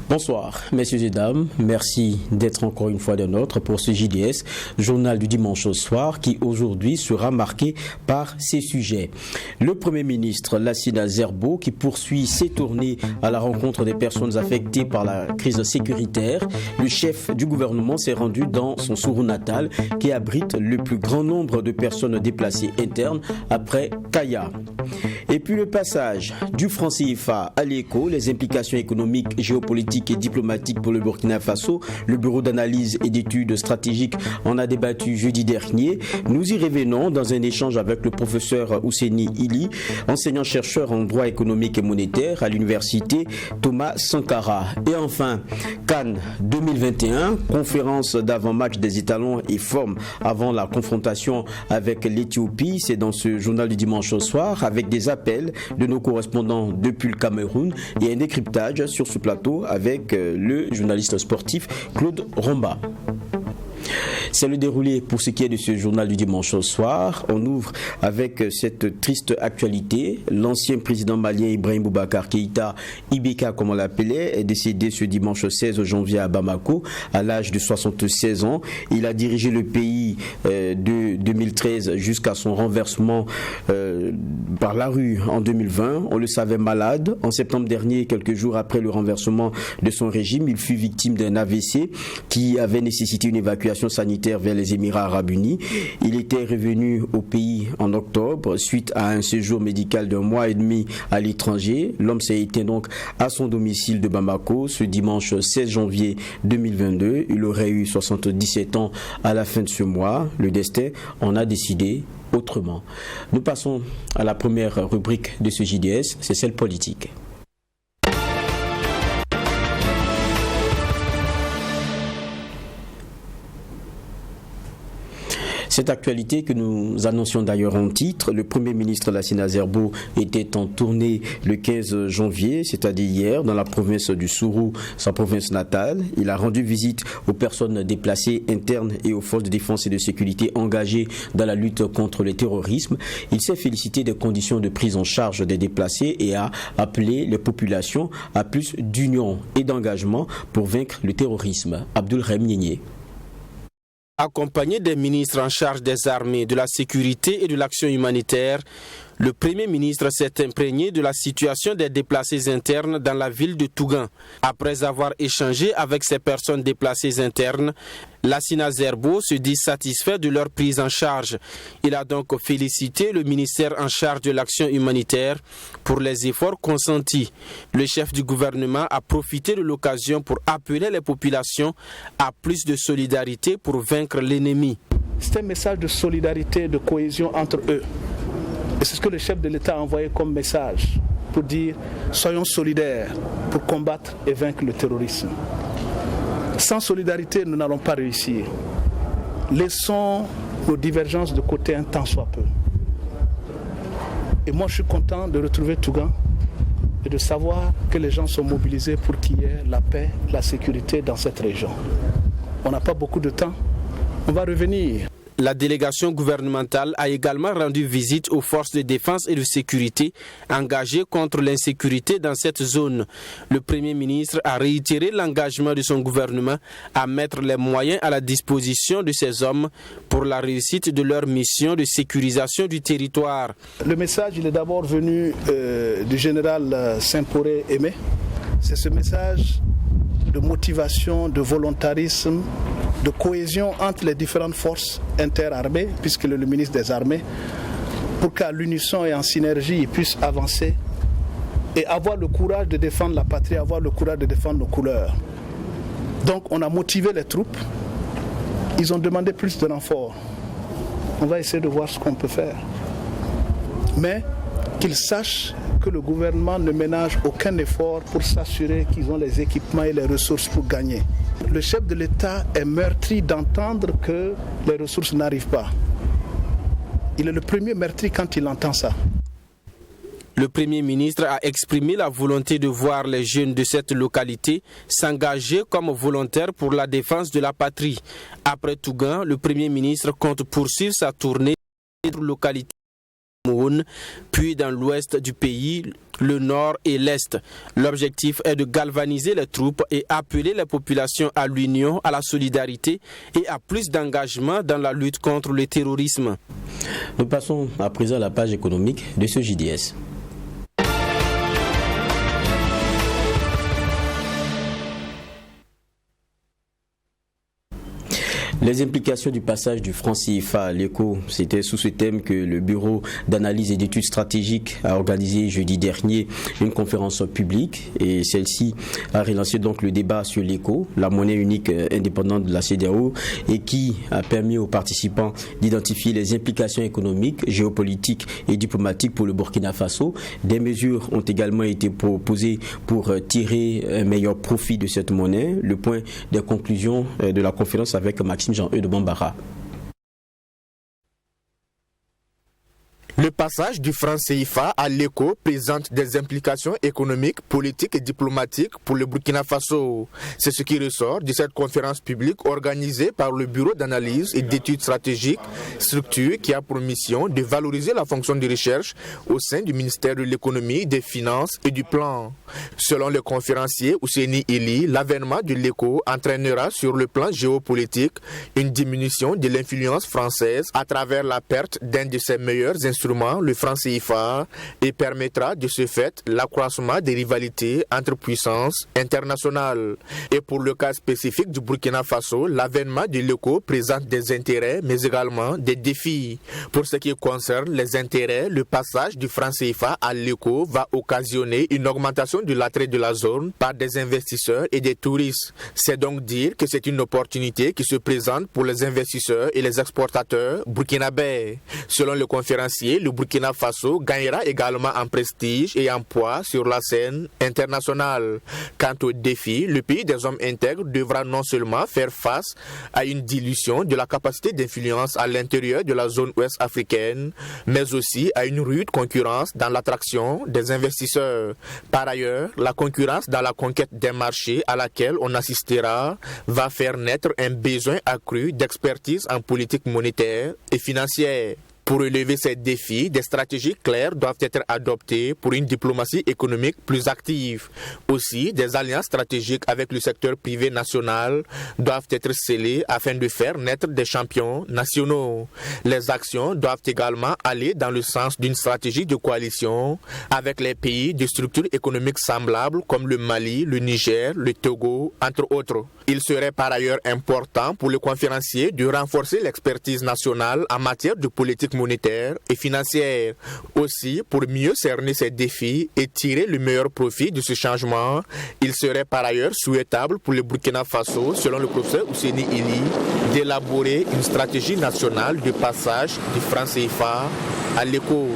Bonsoir, messieurs et dames. Merci d'être encore une fois des nôtres pour ce JDS, journal du dimanche au soir, qui aujourd'hui sera marqué par ces sujets. Le Premier ministre Lassina Zerbo qui poursuit ses tournées à la rencontre des personnes affectées par la crise sécuritaire. Le chef du gouvernement s'est rendu dans son Sourou natal qui abrite le plus grand nombre de personnes déplacées internes après Kaya. Et puis le passage du franc CFA à l'éco, les implications économiques, géopolitiques et diplomatiques pour le Burkina Faso. Le bureau d'analyse et d'études stratégiques en a débattu jeudi dernier. Nous y revenons dans un échange avec le professeur Ouseni Ili, enseignant-chercheur en droit économique et monétaire à l'université Thomas Sankara. Et enfin, Cannes 2021, conférence d'avant-match des étalons et forme avant la confrontation avec l'Éthiopie. C'est dans ce journal du dimanche au soir avec des appels de nos correspondants depuis le Cameroun et un décryptage sur ce plateau avec le journaliste sportif Claude Romba. C'est le déroulé pour ce qui est de ce journal du dimanche au soir. On ouvre avec cette triste actualité. L'ancien président malien Ibrahim Boubacar Keïta, Ibeka comme on l'appelait, est décédé ce dimanche 16 janvier à Bamako à l'âge de 76 ans. Il a dirigé le pays de 2013 jusqu'à son renversement par la rue en 2020. On le savait malade. En septembre dernier, quelques jours après le renversement de son régime, il fut victime d'un AVC qui avait nécessité une évacuation sanitaire vers les Émirats arabes unis. Il était revenu au pays en octobre suite à un séjour médical d'1 mois et demi à l'étranger. L'homme s'est éteint donc à son domicile de Bamako ce dimanche 16 janvier 2022. Il aurait eu 77 ans à la fin de ce mois. Le destin en a décidé autrement. Nous passons à la première rubrique de ce JDS, c'est celle politique. Cette actualité que nous annoncions d'ailleurs en titre, le Premier ministre Lassina Zerbo était en tournée le 15 janvier, c'est-à-dire hier, dans la province du Sourou, sa province natale. Il a rendu visite aux personnes déplacées internes et aux forces de défense et de sécurité engagées dans la lutte contre le terrorisme. Il s'est félicité des conditions de prise en charge des déplacés et a appelé les populations à plus d'union et d'engagement pour vaincre le terrorisme. Abdoulrahim Niénié. Accompagné des ministres en charge des armées, de la sécurité et de l'action humanitaire, le Premier ministre s'est imprégné de la situation des déplacés internes dans la ville de Tougan. Après avoir échangé avec ces personnes déplacées internes, Lassina Zerbo se dit satisfait de leur prise en charge. Il a donc félicité le ministère en charge de l'action humanitaire pour les efforts consentis. Le chef du gouvernement a profité de l'occasion pour appeler les populations à plus de solidarité pour vaincre l'ennemi. C'est un message de solidarité, de cohésion entre eux. Et c'est ce que le chef de l'État a envoyé comme message pour dire soyons solidaires pour combattre et vaincre le terrorisme. Sans solidarité, nous n'allons pas réussir. Laissons nos divergences de côté un temps soit peu. Et moi, je suis content de retrouver Tougan et de savoir que les gens sont mobilisés pour qu'il y ait la paix, la sécurité dans cette région. On n'a pas beaucoup de temps. On va revenir. La délégation gouvernementale a également rendu visite aux forces de défense et de sécurité engagées contre l'insécurité dans cette zone. Le Premier ministre a réitéré l'engagement de son gouvernement à mettre les moyens à la disposition de ces hommes pour la réussite de leur mission de sécurisation du territoire. Le message il est d'abord venu du général Saint-Poré Aimé. C'est ce message de motivation, de volontarisme, de cohésion entre les différentes forces interarmées, puisque le ministre des Armées, pour qu'à l'unisson et en synergie, ils puissent avancer et avoir le courage de défendre la patrie, avoir le courage de défendre nos couleurs. Donc on a motivé les troupes, ils ont demandé plus de renforts. On va essayer de voir ce qu'on peut faire. Mais qu'ils sachent que le gouvernement ne ménage aucun effort pour s'assurer qu'ils ont les équipements et les ressources pour gagner. Le chef de l'État est meurtri d'entendre que les ressources n'arrivent pas. Il est le premier meurtri quand il entend ça. Le Premier ministre a exprimé la volonté de voir les jeunes de cette localité s'engager comme volontaires pour la défense de la patrie. Après Tougan, le Premier ministre compte poursuivre sa tournée dans la localité puis dans l'ouest du pays le nord et l'est. L'objectif est de galvaniser les troupes et appeler les populations à l'union, à la solidarité et à plus d'engagement dans la lutte contre le terrorisme. Nous passons à présent à la page économique de ce JDS. Les implications du passage du franc CFA à l'éco, c'était sous ce thème que le Bureau d'analyse et d'études stratégiques a organisé jeudi dernier une conférence publique et celle-ci a relancé donc le débat sur l'éco, la monnaie unique indépendante de la CEDEAO et qui a permis aux participants d'identifier les implications économiques, géopolitiques et diplomatiques pour le Burkina Faso. Des mesures ont également été proposées pour tirer un meilleur profit de cette monnaie. Le point des conclusions de la conférence avec Maxime Jean-Eudes Bambara. Le passage du franc CFA à l'éco présente des implications économiques, politiques et diplomatiques pour le Burkina Faso. C'est ce qui ressort de cette conférence publique organisée par le Bureau d'analyse et d'études stratégiques, structure qui a pour mission de valoriser la fonction de recherche au sein du ministère de l'économie, des finances et du plan. Selon le conférencier Ousseini Ili, l'avènement de l'éco entraînera sur le plan géopolitique une diminution de l'influence française à travers la perte d'un de ses meilleurs instruments, le franc CFA, et permettra de ce fait l'accroissement des rivalités entre puissances internationales. Et pour le cas spécifique du Burkina Faso, l'avènement de l'éco présente des intérêts mais également des défis. Pour ce qui concerne les intérêts, le passage du franc CFA à l'éco va occasionner une augmentation de l'attrait de la zone par des investisseurs et des touristes. C'est donc dire que c'est une opportunité qui se présente pour les investisseurs et les exportateurs burkinabés. Selon le conférencier, le Burkina Faso gagnera également en prestige et en poids sur la scène internationale. Quant au défi, le pays des hommes intègres devra non seulement faire face à une dilution de la capacité d'influence à l'intérieur de la zone ouest africaine, mais aussi à une rude concurrence dans l'attraction des investisseurs. Par ailleurs, la concurrence dans la conquête des marchés à laquelle on assistera va faire naître un besoin accru d'expertise en politique monétaire et financière. Pour relever ces défis, des stratégies claires doivent être adoptées pour une diplomatie économique plus active. Aussi, des alliances stratégiques avec le secteur privé national doivent être scellées afin de faire naître des champions nationaux. Les actions doivent également aller dans le sens d'une stratégie de coalition avec les pays de structures économiques semblables comme le Mali, le Niger, le Togo, entre autres. Il serait par ailleurs important pour le conférencier de renforcer l'expertise nationale en matière de politique monétaire et financière. Aussi, pour mieux cerner ces défis et tirer le meilleur profit de ce changement, il serait par ailleurs souhaitable pour le Burkina Faso, selon le professeur Ousseini Ili, d'élaborer une stratégie nationale de passage du franc CFA à l'éco.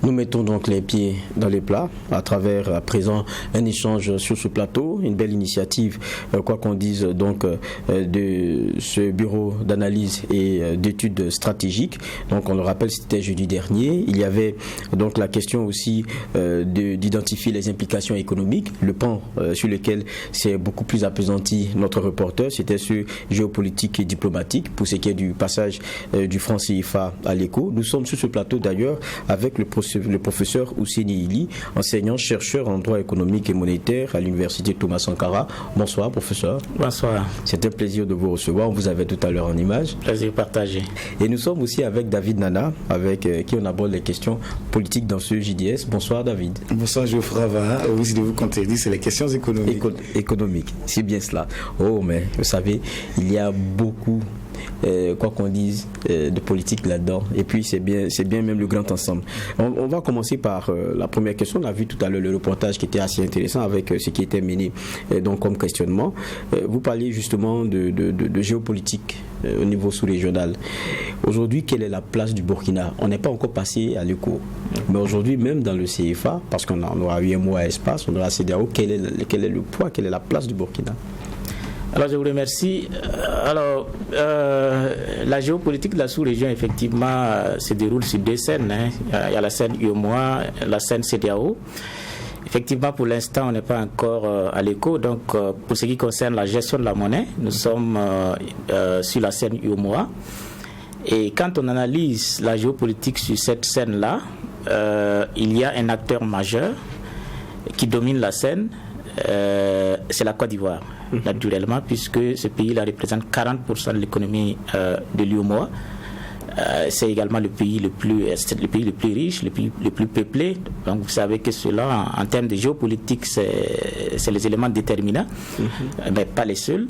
Nous mettons donc les pieds dans les plats à travers à présent un échange sur ce plateau, une belle initiative, quoi qu'on dise donc de ce bureau d'analyse et d'études stratégiques. Donc on le rappelle, c'était jeudi dernier. Il y avait donc la question aussi d'identifier les implications économiques, le pan sur lequel c'est beaucoup plus appesanti notre reporter, c'était ce géopolitique et diplomatique pour ce qui est du passage du franc CFA à l'éco. Nous sommes sur ce plateau d'ailleurs avec le professeur Ousseini Ili, enseignant-chercheur en droit économique et monétaire à l'université Thomas Sankara. Bonsoir, professeur. Bonsoir. C'est un plaisir de vous recevoir. On vous avait tout à l'heure en image. Plaisir partagé. Et nous sommes aussi avec David Nana, avec qui on aborde les questions politiques dans ce JDS. Bonsoir, David. Bonsoir, Geoffroy Vara. Vous devez contredire, c'est les questions économiques. Économiques, c'est bien cela. Oh, mais vous savez, il y a beaucoup quoi qu'on dise de politique là-dedans, et puis c'est bien même le grand ensemble. On va commencer par la première question. On a vu tout à l'heure le reportage qui était assez intéressant avec ce qui était mené donc comme questionnement. Vous parliez justement de géopolitique au niveau sous-régional. Aujourd'hui, quelle est la place du Burkina? On n'est pas encore passé à l'éco, mais aujourd'hui, même dans le CFA, parce qu'on aura eu un mois à espace, on aura la CEDEAO, quel est le poids, quelle est la place du Burkina? Alors, je vous remercie. Alors, la géopolitique de la sous-région, effectivement, se déroule sur deux scènes. Il y a la scène UEMOA, la scène CEDEAO. Effectivement, pour l'instant, on n'est pas encore à l'éco. Donc, pour ce qui concerne la gestion de la monnaie, nous sommes sur la scène UEMOA. Et quand on analyse la géopolitique sur cette scène-là, il y a un acteur majeur qui domine la scène, c'est la Côte d'Ivoire, naturellement, puisque ce pays-là représente 40% de l'économie de l'UEMOA. C'est également le pays le plus riche, le pays le plus peuplé. Donc vous savez que cela, en termes de géopolitique, c'est les éléments déterminants, mais pas les seuls.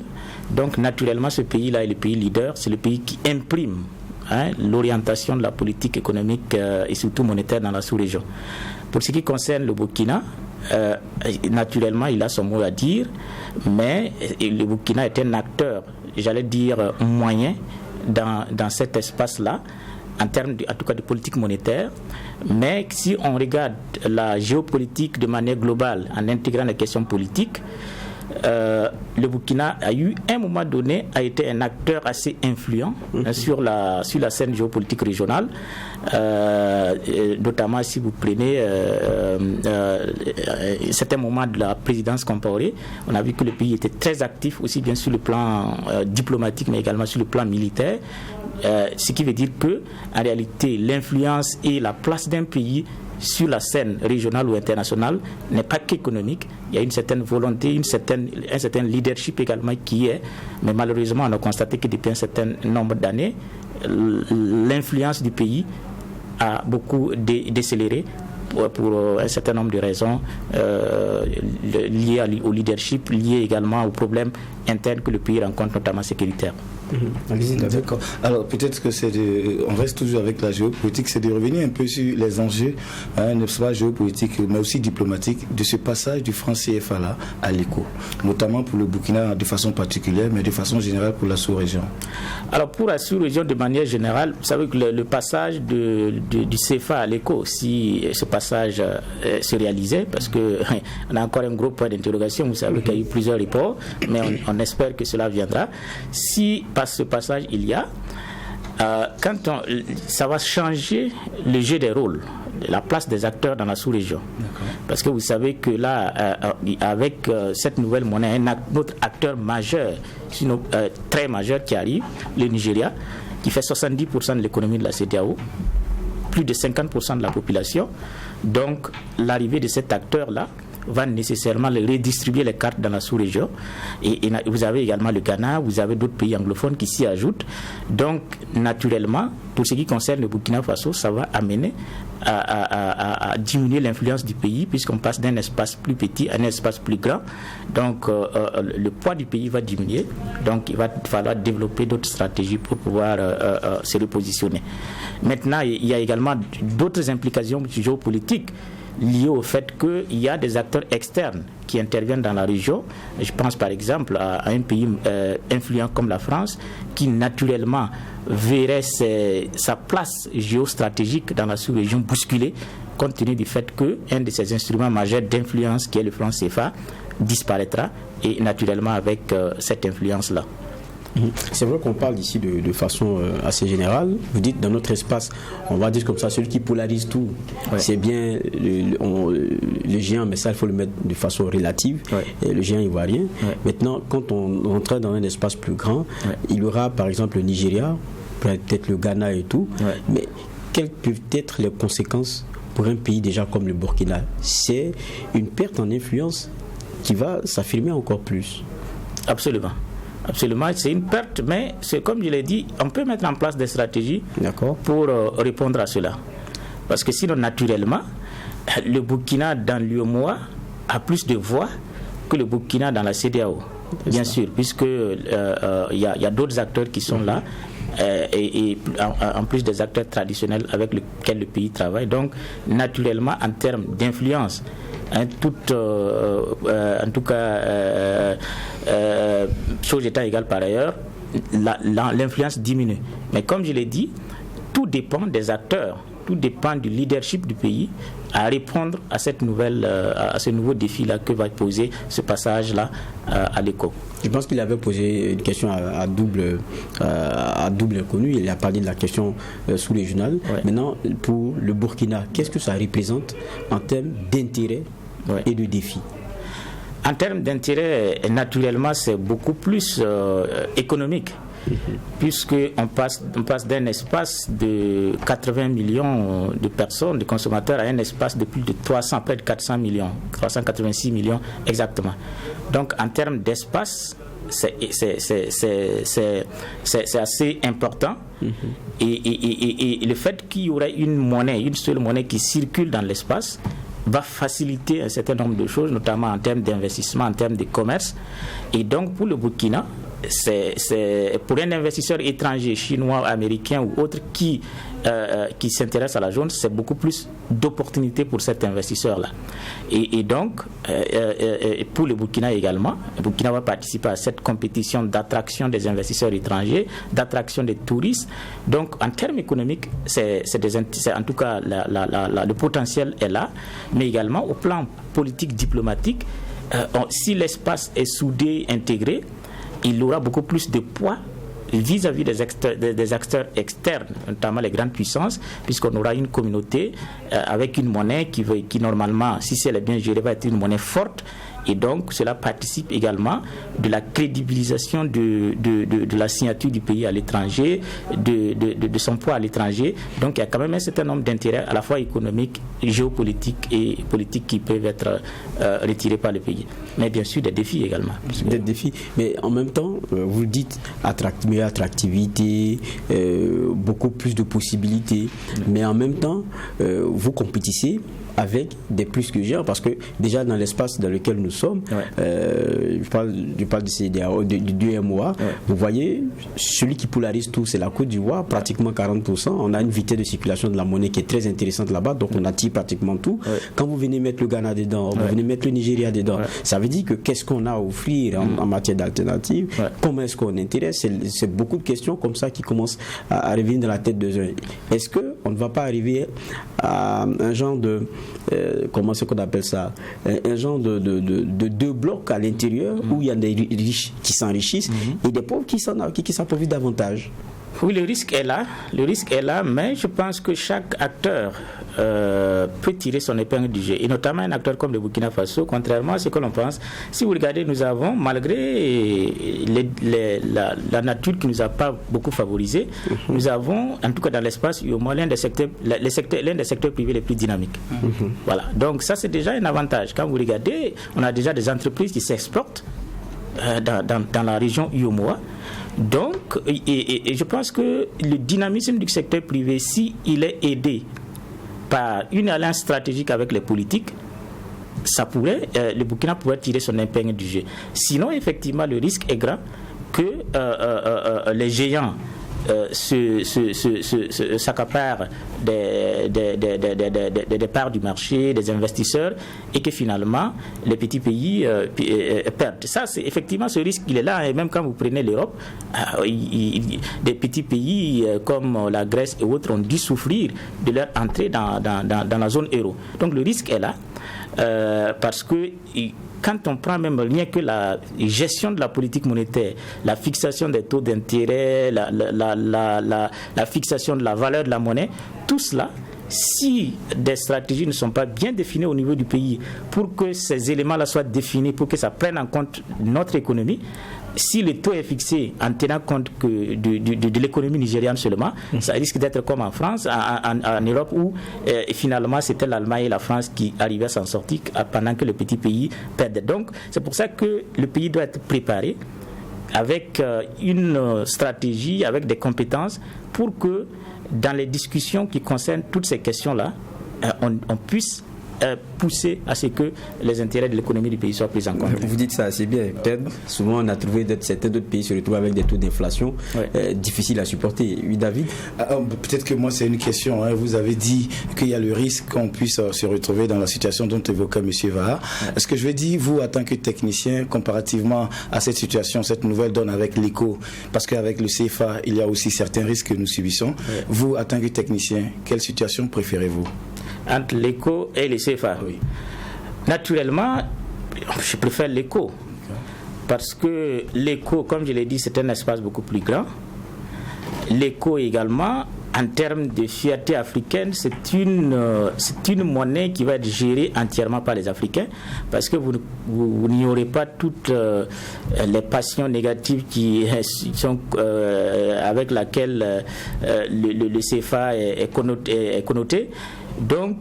Donc naturellement, ce pays-là est le pays leader, c'est le pays qui imprime l'orientation de la politique économique et surtout monétaire dans la sous-région. Pour ce qui concerne le Burkina, naturellement, il a son mot à dire, mais le Burkina est un acteur, j'allais dire, moyen dans cet espace-là, en termes en tout cas de politique monétaire. Mais si on regarde la géopolitique de manière globale, en intégrant les questions politiques, le Burkina a eu, à un moment donné, a été un acteur assez influent sur la scène géopolitique régionale, notamment si vous prenez certains moments de la présidence Compaoré, on a vu que le pays était très actif aussi bien sur le plan diplomatique mais également sur le plan militaire, ce qui veut dire que en réalité l'influence et la place d'un pays sur la scène régionale ou internationale n'est pas qu'économique. Il y a une certaine volonté, un certain leadership également qui est, mais malheureusement on a constaté que depuis un certain nombre d'années, l'influence du pays a beaucoup décéléré pour un certain nombre de raisons liées au leadership, liées également aux problèmes internes que le pays rencontre, notamment sécuritaires. D'accord. Alors peut-être que on reste toujours avec la géopolitique, c'est de revenir un peu sur les enjeux, ne pas géopolitiques, mais aussi diplomatiques, de ce passage du franc CFA là à l'éco, notamment pour le Burkina de façon particulière, mais de façon générale pour la sous-région. Alors pour la sous-région de manière générale, vous savez que le passage du CFA à l'éco, si ce passage se réalisait, parce que on a encore un gros point d'interrogation, vous savez qu'il y a eu plusieurs reports, mais on espère que cela viendra. Si par ce passage il y a, ça va changer le jeu des rôles, la place des acteurs dans la sous-région. Parce que vous savez que là, avec cette nouvelle monnaie, un autre acteur majeur, sinon très majeur qui arrive, le Nigeria, qui fait 70% de l'économie de la CEDEAO, plus de 50% de la population. Donc l'arrivée de cet acteur-là va nécessairement redistribuer les cartes dans la sous-région. Et vous avez également le Ghana, vous avez d'autres pays anglophones qui s'y ajoutent. Donc, naturellement, pour ce qui concerne le Burkina Faso, ça va amener à diminuer l'influence du pays, puisqu'on passe d'un espace plus petit à un espace plus grand. Donc, le poids du pays va diminuer. Donc, il va falloir développer d'autres stratégies pour pouvoir se repositionner. Maintenant, il y a également d'autres implications géopolitiques lié au fait qu'il y a des acteurs externes qui interviennent dans la région. Je pense par exemple à un pays influent comme la France, qui naturellement verrait sa place géostratégique dans la sous-région bousculée, compte tenu du fait qu'un de ses instruments majeurs d'influence, qui est le franc CFA, disparaîtra, et naturellement avec cette influence-là. C'est vrai qu'on parle ici de façon assez générale. Vous dites dans notre espace, on va dire comme ça, celui qui polarise tout, c'est bien le géant, mais ça il faut le mettre de façon relative, le géant ivoirien. Maintenant, quand on entre dans un espace plus grand, il y aura par exemple le Nigeria, peut-être le Ghana et tout, mais quelles peuvent être les conséquences pour un pays déjà comme le Burkina? C'est une perte en influence qui va s'affirmer encore plus. Absolument. Absolument, c'est une perte, mais c'est comme je l'ai dit, on peut mettre en place des stratégies pour répondre à cela. Parce que sinon, naturellement, le Burkina dans l'UEMOA a plus de voix que le Burkina dans la CEDEAO. Bien sûr, puisque il y a d'autres acteurs qui sont là, et en plus des acteurs traditionnels avec lesquels le pays travaille. Donc, naturellement, en termes d'influence, en tout cas, chose étant égale par ailleurs, l'influence diminue. Mais comme je l'ai dit, tout dépend des acteurs, tout dépend du leadership du pays à répondre à cette à ce nouveau défi-là que va poser ce passage-là à l'éco. Je pense qu'il avait posé une question à double connu. Il a parlé de la question sous-régionale. Maintenant, pour le Burkina, qu'est-ce que ça représente en termes d'intérêt et de défis? En termes d'intérêt, naturellement, c'est beaucoup plus économique. puisqu'on passe d'un espace de 80 millions de personnes, de consommateurs, à un espace de plus de 300, près de 400 millions, 386 millions exactement. Donc en termes d'espace, c'est assez important. Et le fait qu'il y aurait une seule monnaie qui circule dans l'espace va faciliter un certain nombre de choses, notamment en termes d'investissement, en termes de commerce. Et donc pour le Burkina, c'est pour un investisseur étranger, chinois, américain ou autre qui s'intéresse à la zone, c'est beaucoup plus d'opportunités pour cet investisseur-là. Et donc, pour le Burkina également, le Burkina va participer à cette compétition d'attraction des investisseurs étrangers, d'attraction des touristes. Donc, en termes économiques, en tout cas, le potentiel est là, mais également au plan politique, diplomatique, si l'espace est soudé, intégré, il aura beaucoup plus de poids vis-à-vis des acteurs externes, notamment les grandes puissances, puisqu'on aura une communauté avec une monnaie qui normalement, si elle est bien gérée, va être une monnaie forte. Et donc, cela participe également de la crédibilisation de la signature du pays à l'étranger, de son poids à l'étranger. Donc, il y a quand même un certain nombre d'intérêts, à la fois économiques, géopolitiques et politiques qui peuvent être retirés par le pays. Mais bien sûr, des défis également. Des défis. Mais en même temps, vous dites meilleure attractivité, beaucoup plus de possibilités. Mais en même temps, vous compétissez avec des plus que géants, parce que déjà dans l'espace dans lequel nous sommes, je parle du CEDEAO, du MOA, vous voyez, celui qui polarise tout, c'est la Côte d'Ivoire, pratiquement 40%. On a une vitesse de circulation de la monnaie qui est très intéressante là-bas, donc on attire pratiquement tout. Quand vous venez mettre le Ghana dedans, vous venez mettre le Nigeria dedans, ça veut dire que qu'est-ce qu'on a à offrir en matière d'alternatives, comment est-ce qu'on intéresse, c'est beaucoup de questions comme ça qui commencent à revenir dans la tête de gens. Est-ce qu'on ne va pas arriver à un genre de comment est-ce qu'on appelle ça, un genre de deux blocs à l'intérieur où il y a des riches qui s'enrichissent et des pauvres qui s'en profitent davantage? Oui, le risque est là, mais je pense que chaque acteur peut tirer son épingle du jeu, et notamment un acteur comme le Burkina Faso, contrairement à ce que l'on pense. Si vous regardez, nous avons, malgré la nature qui ne nous a pas beaucoup favorisé, nous avons, en tout cas dans l'espace, au moins l'un des secteurs privés les plus dynamiques. Voilà. Donc ça, c'est déjà un avantage. Quand vous regardez, on a déjà des entreprises qui s'exportent dans la région UOMOA. Donc, et je pense que le dynamisme du secteur privé, s'il est aidé par une alliance stratégique avec les politiques, le Burkina pourrait tirer son épingle du jeu. Sinon, effectivement, le risque est grand que les géants s'accaparent des parts du marché, des investisseurs, et que finalement les petits pays perdent. Ça, c'est effectivement ce risque, il est là. Et même quand vous prenez l'Europe, des petits pays comme la Grèce et autres ont dû souffrir de leur entrée dans la zone euro. Donc le risque est là, parce que quand on prend même rien que la gestion de la politique monétaire, la fixation des taux d'intérêt, la fixation de la valeur de la monnaie, tout cela, si des stratégies ne sont pas bien définies au niveau du pays pour que ces éléments-là soient définis, pour que ça prenne en compte notre économie, si le taux est fixé en tenant compte que de l'économie nigériane seulement, ça risque d'être comme en France, en Europe, où finalement c'était l'Allemagne et la France qui arrivaient à s'en sortir pendant que le petit pays perdait. Donc c'est pour ça que le pays doit être préparé avec une stratégie, avec des compétences, pour que dans les discussions qui concernent toutes ces questions-là, on puisse pousser à ce que les intérêts de l'économie du pays soient pris en compte. Vous dites ça assez bien. Peut-être, souvent on a trouvé certains d'autres pays se retrouvent avec des taux d'inflation difficiles à supporter. Oui, David? Peut-être que moi c'est une question. Vous avez dit qu'il y a le risque qu'on puisse se retrouver dans la situation dont évoquait M. Vaha. Est-ce que je vais dire, vous, en tant que technicien, comparativement à cette situation, cette nouvelle donne avec l'éco, parce qu'avec le CFA, il y a aussi certains risques que nous subissons. Vous, en tant que technicien, quelle situation préférez-vous entre l'éco et le CFA? Naturellement, je préfère l'éco, parce que l'éco, comme je l'ai dit, c'est un espace beaucoup plus grand. L'éco également en termes de fierté africaine, c'est une monnaie qui va être gérée entièrement par les Africains, parce que vous n'y aurez pas toutes les passions négatives qui sont avec laquelle le CFA est connoté. Donc,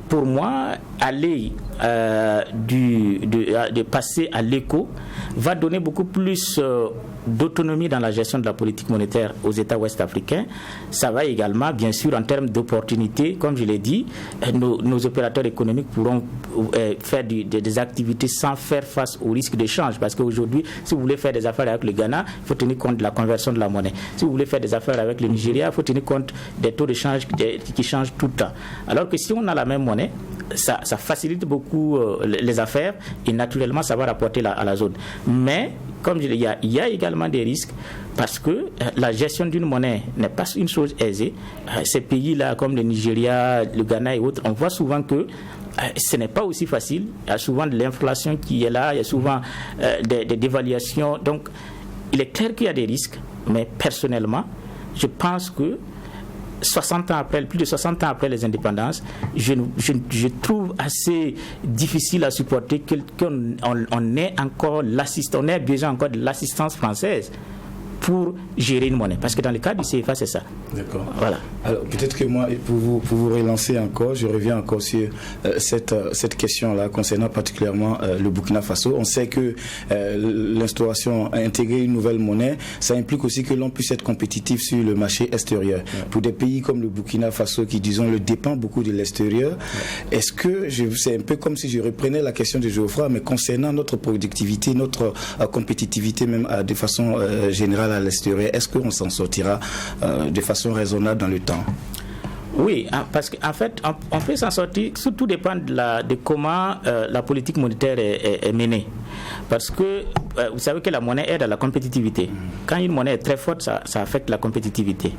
pour moi, aller de passer à l'éco va donner beaucoup plus d'autonomie dans la gestion de la politique monétaire aux États ouest-africains. Ça va également, bien sûr, en termes d'opportunités, comme je l'ai dit, nos opérateurs économiques pourront faire des activités sans faire face au risque d'échange. Parce qu'aujourd'hui, si vous voulez faire des affaires avec le Ghana, il faut tenir compte de la conversion de la monnaie. Si vous voulez faire des affaires avec le Nigeria, il faut tenir compte des taux d'échange qui changent tout le temps. Alors que si on a la même monnaie, ça facilite beaucoup les affaires et naturellement ça va rapporter à la zone. Mais comme je l'ai dit, il y a également des risques parce que la gestion d'une monnaie n'est pas une chose aisée. Ces pays-là comme le Nigeria, le Ghana et autres, on voit souvent que ce n'est pas aussi facile. Il y a souvent de l'inflation qui est là, il y a souvent des dévaluations. Donc il est clair qu'il y a des risques, mais personnellement, je pense que plus de 60 ans après les indépendances, je trouve assez difficile à supporter qu'on ait besoin encore de l'assistance française pour gérer une monnaie. Parce que dans le cas du CFA, c'est ça. D'accord. Voilà. Alors, peut-être que moi, pour vous relancer encore, je reviens encore sur cette question-là concernant particulièrement le Burkina Faso. On sait que l'instauration, intégrer une nouvelle monnaie, ça implique aussi que l'on puisse être compétitif sur le marché extérieur. Ouais. Pour des pays comme le Burkina Faso qui, disons, le dépend beaucoup de l'extérieur, ouais. Est-ce que, c'est un peu comme si je reprenais la question de Geoffroy, mais concernant notre productivité, notre compétitivité même de façon générale à l'extérieur, est-ce qu'on s'en sortira de façon raisonnable dans le temps? Oui, parce qu'en fait, on peut s'en sortir, tout dépend de comment la politique monétaire est menée. Parce que vous savez que la monnaie aide à la compétitivité. Quand une monnaie est très forte, ça affecte la compétitivité.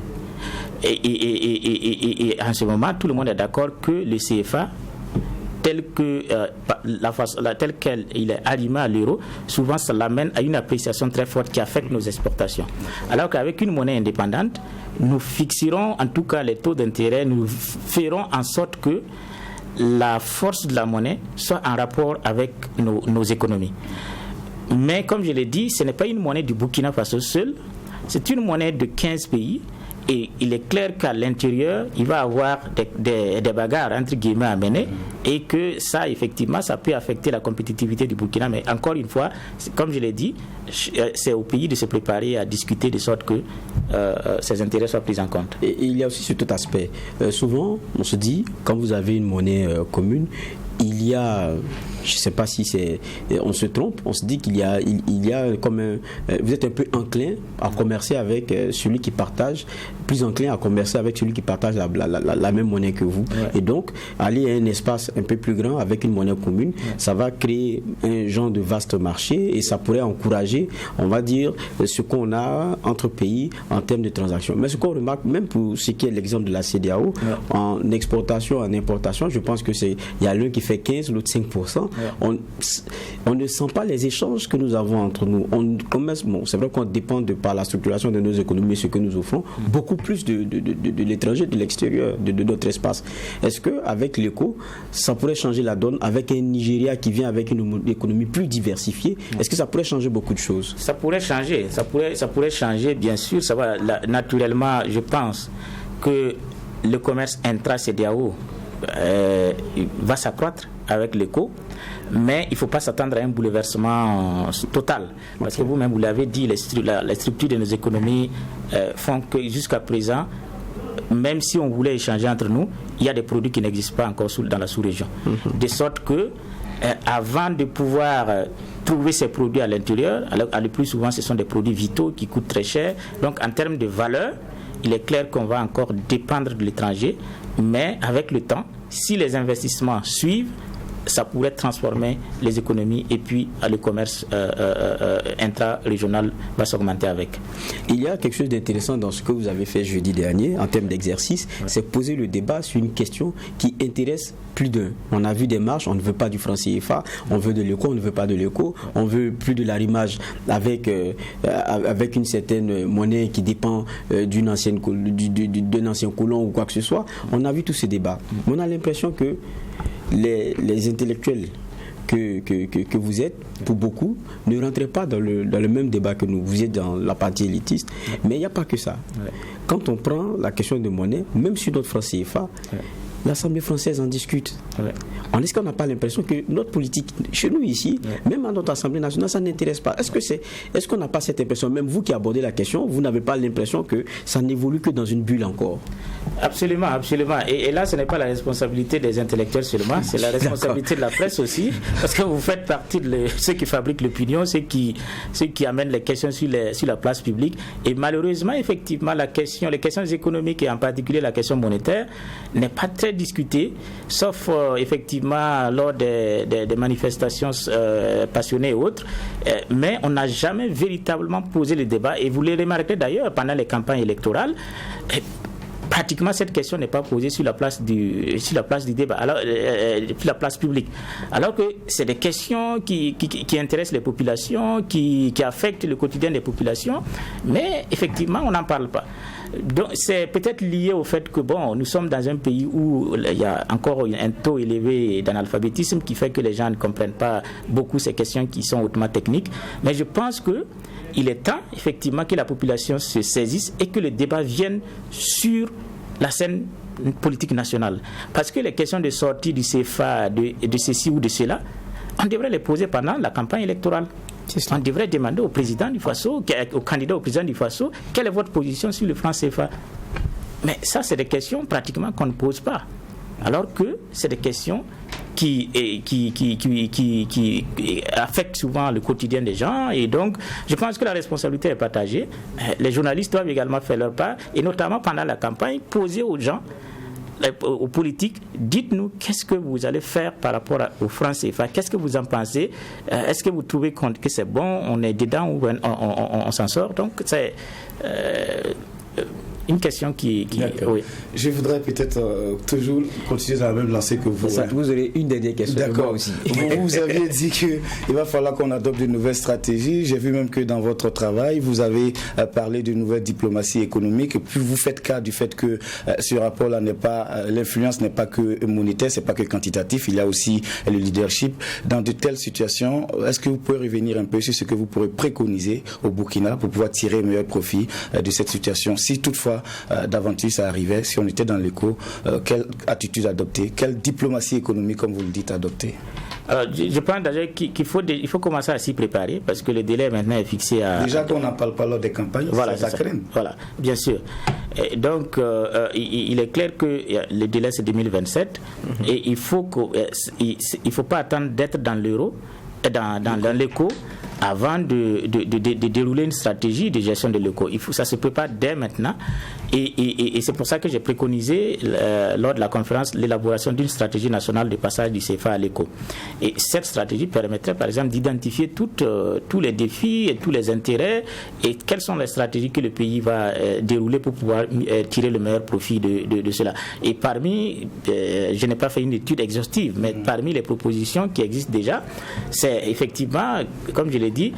Et en ce moment, tout le monde est d'accord que le CFA, tel qu'il est arrimé à l'euro, souvent ça l'amène à une appréciation très forte qui affecte nos exportations. Alors qu'avec une monnaie indépendante, nous fixerons en tout cas les taux d'intérêt, nous ferons en sorte que la force de la monnaie soit en rapport avec nos économies. Mais comme je l'ai dit, ce n'est pas une monnaie du Burkina Faso seul, c'est une monnaie de 15 pays. Et il est clair qu'à l'intérieur, il va y avoir des bagarres entre guillemets à mener et que ça, effectivement, ça peut affecter la compétitivité du Burkina. Mais encore une fois, comme je l'ai dit, c'est au pays de se préparer à discuter de sorte que ses intérêts soient pris en compte. Et il y a aussi sur tout aspect. Souvent, on se dit, quand vous avez une monnaie commune, il y a, je ne sais pas si on se trompe, on se dit qu'il y a comme vous êtes un peu enclin à commercer avec celui qui partage, plus enclin à commercer avec celui qui partage la même monnaie que vous. Ouais. Et donc, aller à un espace un peu plus grand avec une monnaie commune, ça va créer un genre de vaste marché et ça pourrait encourager, on va dire, ce qu'on a entre pays en termes de transactions. Mais ce qu'on remarque, même pour ce qui est l'exemple de la CEDEAO, en exportation, en importation, je pense que il y a l'un qui fait 15, l'autre 5%. On ne sent pas les échanges que nous avons entre nous. C'est vrai qu'on dépend par la structuration de nos économies, ce que nous offrons, beaucoup plus de l'étranger, de l'extérieur, de notre espace. Est-ce qu'avec l'éco, ça pourrait changer la donne avec un Nigeria qui vient avec une économie plus diversifiée? Est-ce que ça pourrait changer beaucoup de choses? Ça pourrait changer. Ça pourrait changer, bien sûr. Ça va, naturellement, je pense que le commerce intra-CEDEAO va s'accroître avec l'éco, mais il ne faut pas s'attendre à un bouleversement total, parce que vous-même vous l'avez dit, les structures de nos économies font que jusqu'à présent, même si on voulait échanger entre nous, il y a des produits qui n'existent pas encore dans la sous-région, de sorte que avant de pouvoir trouver ces produits à l'intérieur, alors le plus souvent ce sont des produits vitaux qui coûtent très cher, donc en termes de valeur, il est clair qu'on va encore dépendre de l'étranger, mais avec le temps, si les investissements suivent, ça pourrait transformer les économies et puis le commerce intra-régional va s'augmenter avec. Il y a quelque chose d'intéressant dans ce que vous avez fait jeudi dernier en termes d'exercice, c'est poser le débat sur une question qui intéresse plus d'un. On a vu des marches, on ne veut pas du franc CFA, on veut de l'éco, on ne veut pas de l'éco, on veut plus de l'arrimage avec une certaine monnaie qui dépend d'un ancien colon ou quoi que ce soit. On a vu tous ces débats. Mais on a l'impression que les intellectuels que vous êtes, pour beaucoup, ne rentrez pas dans le même débat que nous. Vous êtes dans la partie élitiste, mais il n'y a pas que ça. Quand on prend la question de monnaie, même sur notre franc CFA, l'Assemblée française en discute. Est-ce qu'on n'a pas l'impression que notre politique, chez nous ici, même à notre Assemblée nationale, ça n'intéresse pas? Est-ce qu'on n'a pas cette impression, même vous qui abordez la question, vous n'avez pas l'impression que ça n'évolue que dans une bulle encore? Absolument, absolument. Et là, ce n'est pas la responsabilité des intellectuels seulement, c'est la responsabilité de la presse aussi, parce que vous faites partie de ceux qui fabriquent l'opinion, ceux qui amènent les questions sur la place publique. Et malheureusement, effectivement, les questions économiques et en particulier la question monétaire n'est pas très discutée, sauf effectivement lors des manifestations passionnées et autres. Mais on n'a jamais véritablement posé le débat. Et vous le remarquez d'ailleurs pendant les campagnes électorales. Pratiquement cette question n'est pas posée sur la place du débat, alors sur la place publique. Alors que c'est des questions qui intéressent les populations, qui affectent le quotidien des populations, mais effectivement on n'en parle pas. Donc c'est peut-être lié au fait que nous sommes dans un pays où il y a encore un taux élevé d'analphabétisme qui fait que les gens ne comprennent pas beaucoup ces questions qui sont hautement techniques. Mais je pense que il est temps effectivement que la population se saisisse et que le débat vienne sur la scène politique nationale. Parce que les questions de sortie du CFA, de ceci ou de cela, on devrait les poser pendant la campagne électorale. On devrait demander au président du FASO, au candidat au président du FASO, quelle est votre position sur le franc CFA. Mais ça, c'est des questions pratiquement qu'on ne pose pas. Alors que c'est des questions qui affectent souvent le quotidien des gens. Et donc, je pense que la responsabilité est partagée. Les journalistes doivent également faire leur part, et notamment pendant la campagne, poser aux gens, aux politiques, dites-nous qu'est-ce que vous allez faire par rapport au franc CFA, qu'est-ce que vous en pensez, est-ce que vous trouvez que c'est bon, on est dedans ou on s'en sort. Donc c'est une question qui oui. Je voudrais peut-être toujours continuer dans la même lancée que vous. Vous aurez une dernière question. D'accord. Aussi. Vous aviez dit qu'il va falloir qu'on adopte de nouvelles stratégies. J'ai vu même que dans votre travail, vous avez parlé de nouvelles diplomaties économiques. Puis vous faites cas du fait que ce rapport-là l'influence n'est pas que monétaire, c'est pas que quantitatif. Il y a aussi le leadership. Dans de telles situations, est-ce que vous pouvez revenir un peu sur ce que vous pourrez préconiser au Burkina pour pouvoir tirer meilleur profit de cette situation? Si toutefois d'aventure ça arrivait, si on était dans l'éco, quelle attitude adopter, quelle diplomatie économique, comme vous le dites, adopter? Alors, je pense déjà qu'il faut commencer à s'y préparer, parce que le délai maintenant est fixé à... Déjà qu'on n'en parle pas lors des campagnes, voilà, ça craint. Voilà, bien sûr. Et donc, il est clair que le délai c'est 2027, et il faut pas attendre d'être dans l'euro, dans l'éco, avant de dérouler une stratégie de gestion de l'éco. Ça se prépare dès maintenant, et c'est pour ça que j'ai préconisé lors de la conférence l'élaboration d'une stratégie nationale de passage du CFA à l'éco. Et cette stratégie permettrait par exemple d'identifier tous les défis et tous les intérêts, et quelles sont les stratégies que le pays va dérouler pour pouvoir tirer le meilleur profit de cela. Et parmi, je n'ai pas fait une étude exhaustive, mais parmi les propositions qui existent déjà, c'est effectivement, comme je l'ai dit,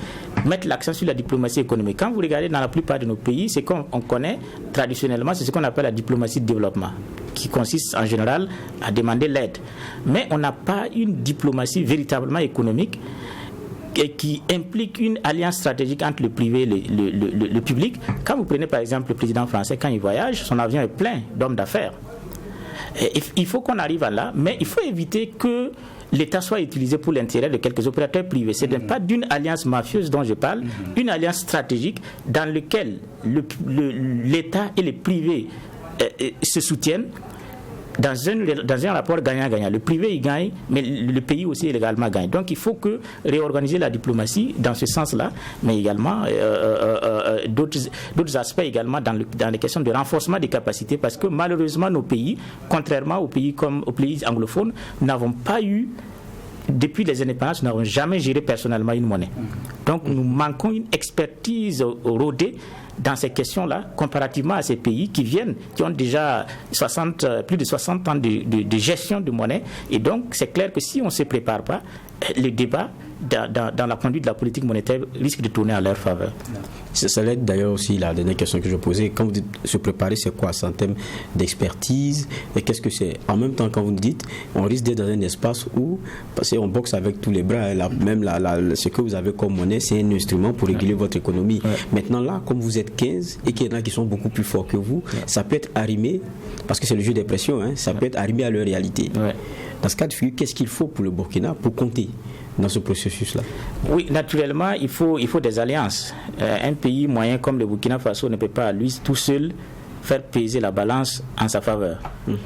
mettre l'accent sur la diplomatie économique. Quand vous regardez dans la plupart de nos pays, c'est qu'on connaît traditionnellement, c'est ce qu'on appelle la diplomatie de développement, qui consiste en général à demander l'aide. Mais on n'a pas une diplomatie véritablement économique et qui implique une alliance stratégique entre le privé et le public. Quand vous prenez par exemple le président français, quand il voyage, son avion est plein d'hommes d'affaires. Et il faut qu'on arrive à là, mais il faut éviter que l'État soit utilisé pour l'intérêt de quelques opérateurs privés. Ce n'est pas d'une alliance mafieuse dont je parle, une alliance stratégique dans laquelle l'État et les privés se soutiennent dans un rapport gagnant-gagnant. Le privé il gagne, mais le pays aussi également gagne. Donc il faut réorganiser la diplomatie dans ce sens-là, mais également d'autres aspects également dans les questions de renforcement des capacités, parce que malheureusement nos pays, contrairement aux pays anglophones, n'avons pas eu depuis les indépendances, nous n'avons jamais géré personnellement une monnaie. Donc nous manquons une expertise rodée dans ces questions-là, comparativement à ces pays qui ont déjà plus de 60 ans de gestion de monnaie. Et donc, c'est clair que si on ne se prépare pas, le débat dans la conduite de la politique monétaire risque de tourner à leur faveur. Ça l'aide d'ailleurs aussi la dernière question que je posais. Quand vous dites se préparer, c'est quoi? C'est en termes d'expertise? Et qu'est-ce que c'est? En même temps, quand vous dites, on risque d'être dans un espace où, parce qu'on boxe avec tous les bras, ce que vous avez comme monnaie, c'est un instrument pour réguler votre économie. Maintenant là, comme vous êtes 15 et qu'il y en a qui sont beaucoup plus forts que vous, ça peut être arrimé, parce que c'est le jeu des pressions, ça peut être arrimé à leur réalité. Dans ce cas de figure, qu'est-ce qu'il faut pour le Burkina pour compter dans ce processus-là? Oui, naturellement, il faut des alliances. Un pays moyen comme le Burkina Faso ne peut pas, lui, tout seul, faire peser la balance en sa faveur.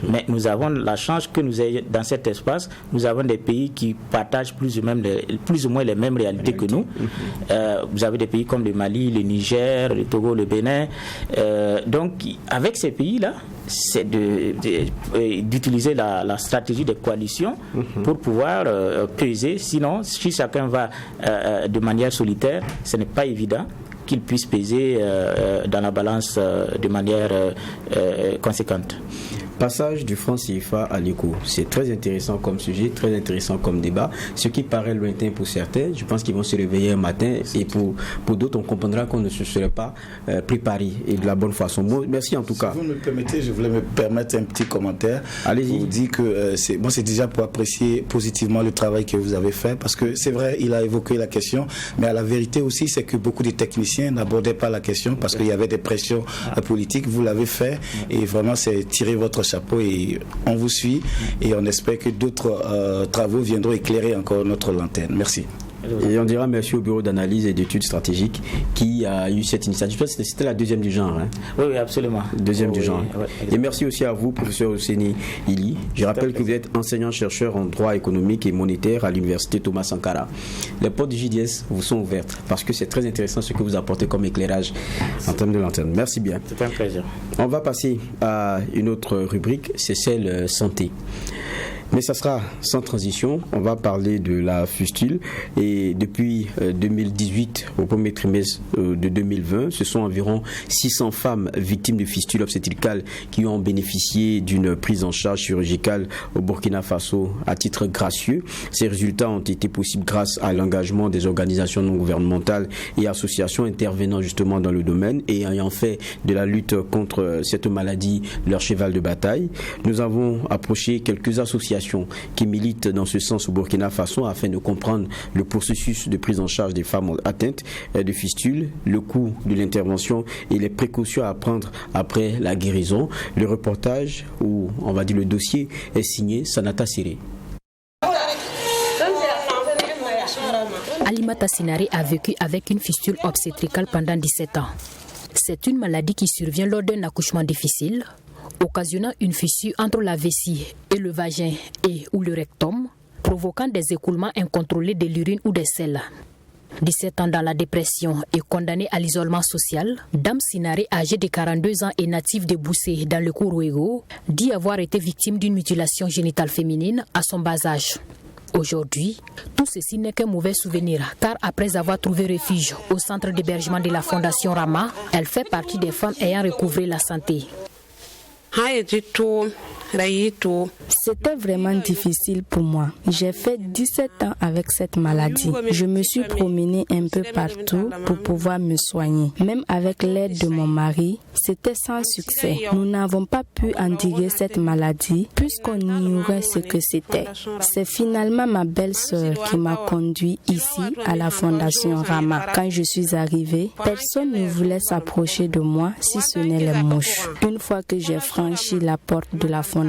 Mais nous avons la chance que dans cet espace, nous avons des pays qui partagent plus ou moins les mêmes réalités que nous. Vous avez des pays comme le Mali, le Niger, le Togo, le Bénin. Donc, avec ces pays-là, c'est d'utiliser la stratégie des coalitions pour pouvoir peser. Sinon, si chacun va de manière solitaire, ce n'est pas évident qu'il puisse peser dans la balance de manière conséquente. Passage du franc CFA à l'éco. C'est très intéressant comme sujet, très intéressant comme débat. Ce qui paraît lointain pour certains, je pense qu'ils vont se réveiller un matin, et pour d'autres, on comprendra qu'on ne se serait pas préparé et de la bonne façon. Bon, merci en tout cas. Si vous me permettez, je voulais me permettre un petit commentaire. Allez-y. Pour dire que c'est déjà pour apprécier positivement le travail que vous avez fait, parce que c'est vrai, il a évoqué la question, mais à la vérité aussi, c'est que beaucoup de techniciens n'abordaient pas la question parce qu'il y avait des pressions politiques. Vous l'avez fait et vraiment, c'est tirer votre chapeau et on vous suit et on espère que d'autres travaux viendront éclairer encore notre lanterne. Merci. Et on dira merci au bureau d'analyse et d'études stratégiques qui a eu cette initiative. Je pense que c'était la deuxième du genre. Oui, absolument. Deuxième du genre. Et merci aussi à vous, professeur Osseni Ili. Je rappelle que vous êtes enseignant-chercheur en droit économique et monétaire à l'université Thomas Sankara. Les portes du JDS vous sont ouvertes parce que c'est très intéressant ce que vous apportez comme éclairage en termes de lanterne. Merci bien. C'est un plaisir. On va passer à une autre rubrique, c'est celle santé. Mais ça sera sans transition. On va parler de la fistule. Et depuis 2018, au premier trimestre de 2020, ce sont environ 600 femmes victimes de fistules obstétricales qui ont bénéficié d'une prise en charge chirurgicale au Burkina Faso à titre gracieux. Ces résultats ont été possibles grâce à l'engagement des organisations non gouvernementales et associations intervenant justement dans le domaine et ayant fait de la lutte contre cette maladie leur cheval de bataille. Nous avons approché quelques associations qui militent dans ce sens au Burkina Faso afin de comprendre le processus de prise en charge des femmes atteintes de fistules, le coût de l'intervention et les précautions à prendre après la guérison. Le reportage, ou on va dire le dossier, est signé Sanata Siré. Alimata Sinari a vécu avec une fistule obstétricale pendant 17 ans. C'est une maladie qui survient lors d'un accouchement difficile, occasionnant une fissure entre la vessie et le vagin et ou le rectum, provoquant des écoulements incontrôlés de l'urine ou des selles. 17 ans dans la dépression et condamnée à l'isolement social, Dame Sinari, âgée de 42 ans et native de Boussé dans le Kourouégo, dit avoir été victime d'une mutilation génitale féminine à son bas âge. Aujourd'hui, tout ceci n'est qu'un mauvais souvenir, car après avoir trouvé refuge au centre d'hébergement de la Fondation Rama, elle fait partie des femmes ayant recouvré la santé. C'était vraiment difficile pour moi. J'ai fait 17 ans avec cette maladie. Je me suis promenée un peu partout pour pouvoir me soigner. Même avec l'aide de mon mari, c'était sans succès. Nous n'avons pas pu endiguer cette maladie puisqu'on ignorait ce que c'était. C'est finalement ma belle-sœur qui m'a conduit ici à la Fondation Rama. Quand je suis arrivée, personne ne voulait s'approcher de moi si ce n'est les mouches. Une fois que j'ai franchi la porte de la Fondation,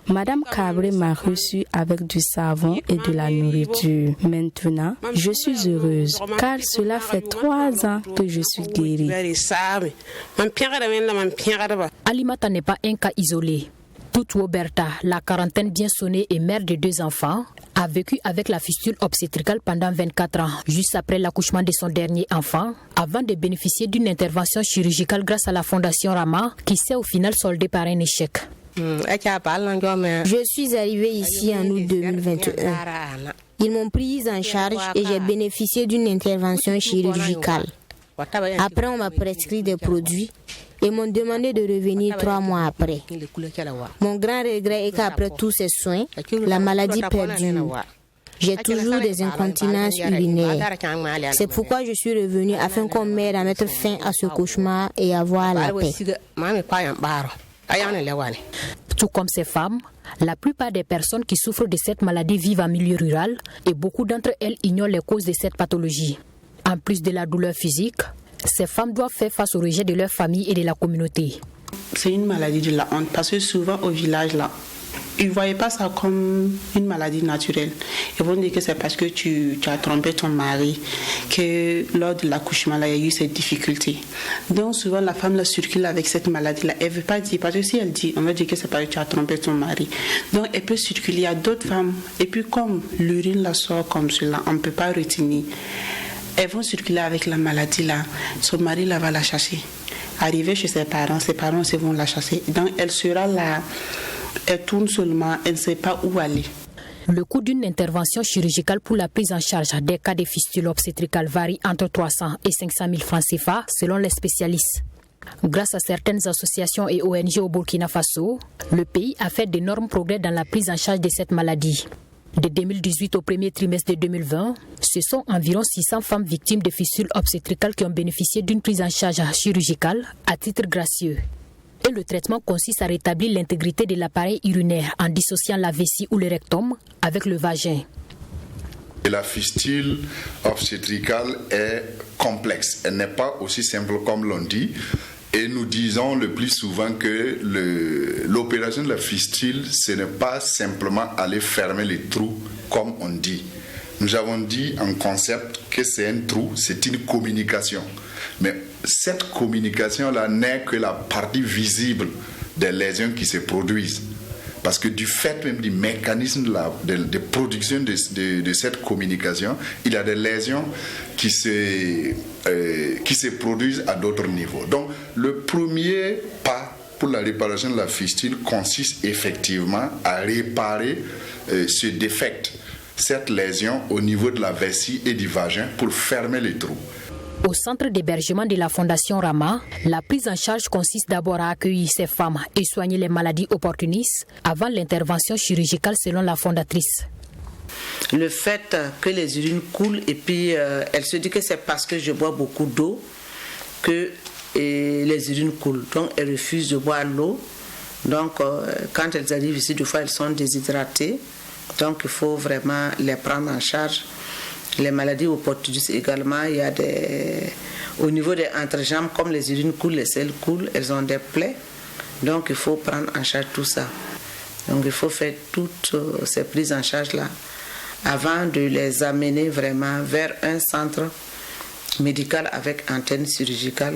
Madame Cabré m'a reçue avec du savon et de la nourriture. Maintenant, je suis heureuse car cela fait 3 ans que je suis guérie. Alimata n'est pas un cas isolé. Toute Roberta, la quarantaine bien sonnée et mère de 2 enfants, a vécu avec la fistule obstétricale pendant 24 ans, juste après l'accouchement de son dernier enfant, avant de bénéficier d'une intervention chirurgicale grâce à la Fondation Rama, qui s'est au final soldée par un échec. Je suis arrivée ici en août 2021. Ils m'ont prise en charge et j'ai bénéficié d'une intervention chirurgicale. Après, on m'a prescrit des produits et m'ont demandé de revenir 3 mois après. Mon grand regret est qu'après tous ces soins, la maladie perdure. J'ai toujours des incontinences urinaires. C'est pourquoi je suis revenue afin qu'on m'aide à mettre fin à ce cauchemar et avoir la paix. Tout comme ces femmes, la plupart des personnes qui souffrent de cette maladie vivent en milieu rural et beaucoup d'entre elles ignorent les causes de cette pathologie. En plus de la douleur physique, ces femmes doivent faire face au rejet de leur famille et de la communauté. C'est une maladie de la honte parce que souvent au village là, ils ne voyaient pas ça comme une maladie naturelle. Ils vont dire que c'est parce que tu as trompé ton mari que lors de l'accouchement là, il y a eu cette difficulté. Donc souvent la femme là circule avec cette maladie là. Elle ne veut pas dire, parce que si elle dit, on va dire que c'est parce que tu as trompé ton mari. Donc elle peut circuler. Il y a d'autres femmes. Et puis comme l'urine la sort comme cela, on ne peut pas retenir. Elles vont circuler avec la maladie là. Son mari là va la chasser. Arriver chez ses parents aussi vont la chasser. Donc elle sera là. Elle tourne seulement, elle ne sait pas où aller. Le coût d'une intervention chirurgicale pour la prise en charge des cas de fistule obstétricale varie entre 300 et 500 000 francs CFA selon les spécialistes. Grâce à certaines associations et ONG au Burkina Faso, le pays a fait d'énormes progrès dans la prise en charge de cette maladie. De 2018 au premier trimestre de 2020, ce sont environ 600 femmes victimes de fistules obstétricales qui ont bénéficié d'une prise en charge chirurgicale à titre gracieux. Et le traitement consiste à rétablir l'intégrité de l'appareil urinaire en dissociant la vessie ou le rectum avec le vagin. La fistule obstétricale est complexe. Elle n'est pas aussi simple comme l'on dit. Et nous disons le plus souvent que l'opération de la fistule, ce n'est pas simplement aller fermer les trous comme on dit. Nous avons dit en concept que c'est un trou, c'est une communication. Mais cette communication-là n'est que la partie visible des lésions qui se produisent. Parce que du fait même du mécanisme de production de cette communication, il y a des lésions qui se produisent à d'autres niveaux. Donc le premier pas pour la réparation de la fistule consiste effectivement à réparer ce défect, cette lésion au niveau de la vessie et du vagin pour fermer les trous. Au centre d'hébergement de la Fondation Rama, la prise en charge consiste d'abord à accueillir ces femmes et soigner les maladies opportunistes avant l'intervention chirurgicale selon la fondatrice. Le fait que les urines coulent et puis elle se dit que c'est parce que je bois beaucoup d'eau que les urines coulent. Donc elles refusent de boire l'eau. Donc quand elles arrivent ici, des fois elles sont déshydratées. Donc il faut vraiment les prendre en charge. Les maladies opportunistes également, il y a au niveau des entrejambes, comme les urines coulent, les selles coulent, elles ont des plaies. Donc il faut prendre en charge tout ça. Donc il faut faire toutes ces prises en charge-là avant de les amener vraiment vers un centre médical avec antenne chirurgicale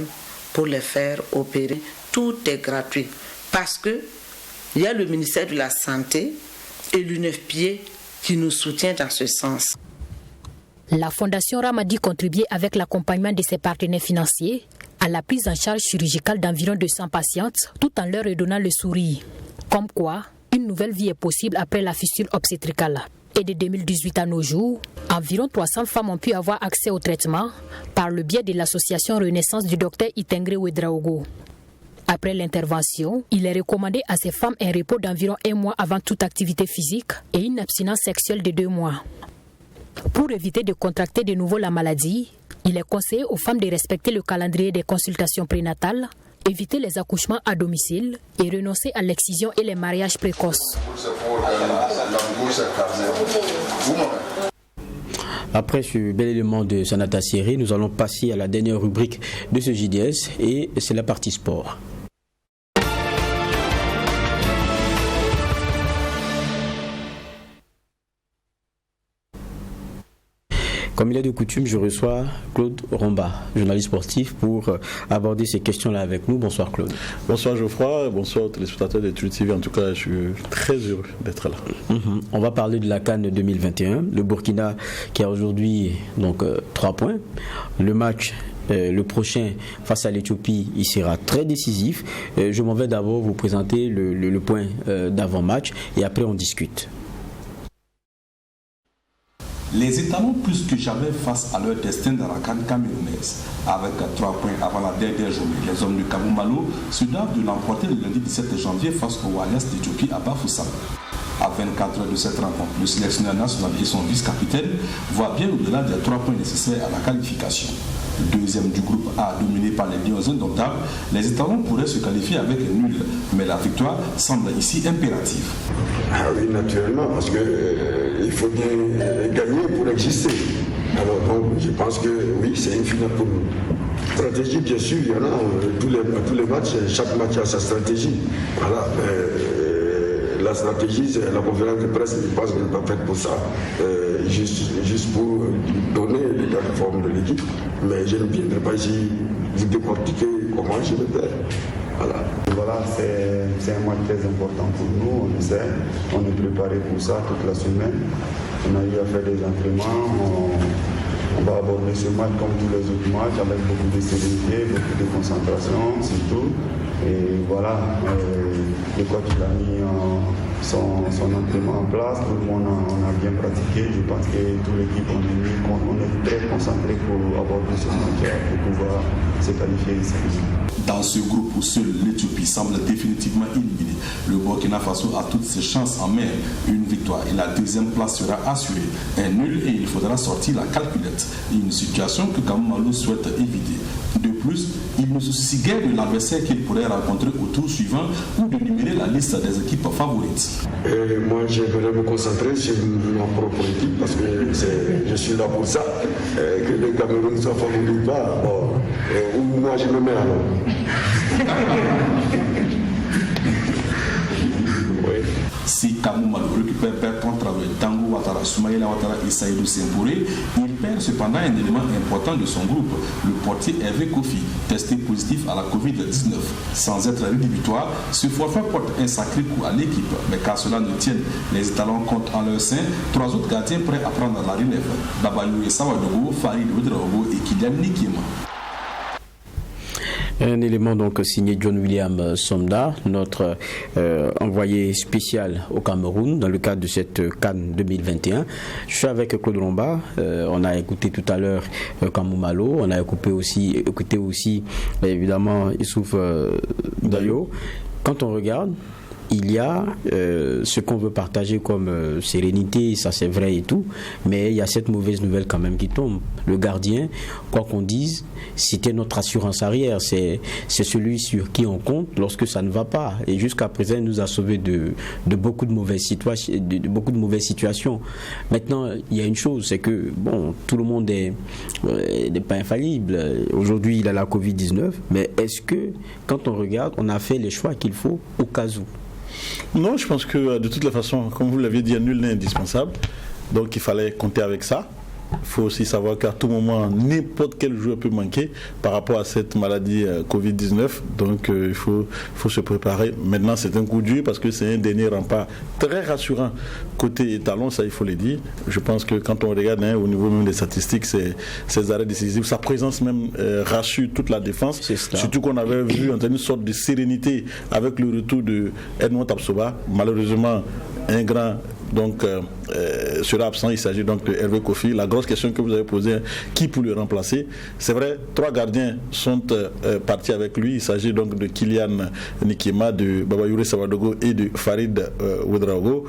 pour les faire opérer. Tout est gratuit parce que il y a le ministère de la Santé et l'UNFPA qui nous soutient dans ce sens. La Fondation Ramadi contribue avec l'accompagnement de ses partenaires financiers à la prise en charge chirurgicale d'environ 200 patientes tout en leur redonnant le sourire. Comme quoi, une nouvelle vie est possible après la fistule obstétricale. Et de 2018 à nos jours, environ 300 femmes ont pu avoir accès au traitement par le biais de l'association Renaissance du docteur Itengre Ouedraogo. Après l'intervention, il est recommandé à ces femmes un repos d'environ 1 mois avant toute activité physique et une abstinence sexuelle de 2 mois. Pour éviter de contracter de nouveau la maladie, il est conseillé aux femmes de respecter le calendrier des consultations prénatales, éviter les accouchements à domicile et renoncer à l'excision et les mariages précoces. Après ce bel élément de Sanata Siri, nous allons passer à la dernière rubrique de ce JDS et c'est la partie sport. Comme il est de coutume, je reçois Claude Romba, journaliste sportif, pour aborder ces questions-là avec nous. Bonsoir Claude. Bonsoir Geoffroy, bonsoir aux téléspectateurs de True TV. En tout cas, je suis très heureux d'être là. On va parler de la CAN 2021. Le Burkina qui a aujourd'hui 3 points. Le match le prochain face à l'Éthiopie, il sera très décisif. Je m'en vais d'abord vous présenter le point d'avant-match et après on discute. Les étalons plus que jamais face à leur destin dans la CAN camerounaise. Avec 3 points avant la dernière journée, les hommes de Kamou Malo se doivent de l'emporter le lundi 17 janvier face aux Warriors d'Éthiopie à Bafoussam. À 24 heures de cette rencontre, le sélectionneur national et son vice-capitaine voient bien au-delà des 3 points nécessaires à la qualification. Deuxième du groupe A, dominé par les Lions indomptables, les étalons pourraient se qualifier avec un nul, mais la victoire semble ici impérative. Ah oui, naturellement, parce qu'il faut bien gagner pour exister. Alors donc, je pense que oui, c'est une finale pour nous. Stratégie, bien sûr, il y en a tous les matchs, chaque match a sa stratégie. Voilà. La stratégie, c'est la conférence de presse, je pense qu'elle n'est pas faite pour ça, juste pour donner l'état de forme de l'équipe. Mais je ne viendrai pas ici vous décortiquer comment je le fais. Voilà, c'est un match très important pour nous, on le sait. On est préparé pour ça toute la semaine. On a eu à faire des entraînements. On va aborder ce match comme tous les autres matchs avec beaucoup de sérénité, beaucoup de concentration, surtout. Et voilà, le coach a mis son entraînement en place, tout le monde on a bien pratiqué. Je pense que toute l'équipe, on est très concentré pour aborder ce match et pouvoir se qualifier ici. Dans ce groupe où seule l'Éthiopie semble définitivement éliminée, le Burkina Faso a toutes ses chances en main. Une victoire et la deuxième place sera assurée. Un nul et il faudra sortir la calculette. Une situation que Kamou Malo souhaite éviter. De plus, il ne se soucie guère de l'adversaire qu'il pourrait rencontrer au tour suivant ou de numérer la liste des équipes favorites. Moi, j'aimerais me concentrer sur ma propre équipe parce que je suis là pour ça. Que le Cameroun ne soit favori pas, où moi je me mets alors. Si Kamou Malo récupère Bertrand Traoré, Tango Ouattara, Soumaïla Ouattara et Saïdou Semporé, il perd cependant un élément important de son groupe, le portier Hervé Kofi, testé positif à la Covid-19. Sans être rédhibitoire, ce forfait porte un sacré coup à l'équipe, mais qu'à cela ne tienne, les étalons comptent en leur sein 3 autres gardiens prêts à prendre la relève, Babayou Sawadogo, Farid Ouedraogo et Kylian Nikiema. Un élément donc signé John William Somda, notre envoyé spécial au Cameroun dans le cadre de cette CAN 2021. Je suis avec Claude Lomba. On a écouté tout à l'heure Kamou Malo. On a écouté aussi évidemment Issouf Dayo. Quand on regarde, il y a ce qu'on veut partager comme sérénité, ça c'est vrai et tout, mais il y a cette mauvaise nouvelle quand même qui tombe. Le gardien, quoi qu'on dise, c'était notre assurance arrière, c'est celui sur qui on compte lorsque ça ne va pas. Et jusqu'à présent, il nous a sauvé de beaucoup de mauvaises situations. Maintenant, il y a une chose, c'est que bon, tout le monde n'est pas infaillible. Aujourd'hui, il a la Covid-19, mais est-ce que quand on regarde, on a fait les choix qu'il faut au cas où? Non, je pense que de toute façon, comme vous l'avez dit, nul n'est indispensable. Donc il fallait compter avec ça. Il faut aussi savoir qu'à tout moment, n'importe quel joueur peut manquer par rapport à cette maladie Covid-19. Donc il faut se préparer. Maintenant, c'est un coup dur parce que c'est un dernier rempart très rassurant côté étalon, ça il faut le dire. Je pense que quand on regarde au niveau même des statistiques, ces arrêts décisifs, sa présence même rassure toute la défense. Surtout qu'on avait vu une sorte de sérénité avec le retour de Edmond Tapsoba. Malheureusement, un grand sera absent. Il s'agit donc de Hervé Kofi. La grosse question que vous avez posée, qui pour le remplacer? C'est vrai, 3 gardiens sont partis avec lui. Il s'agit donc de Kylian Nikiema, de Babayou Sawadogo et de Farid Ouedraogo.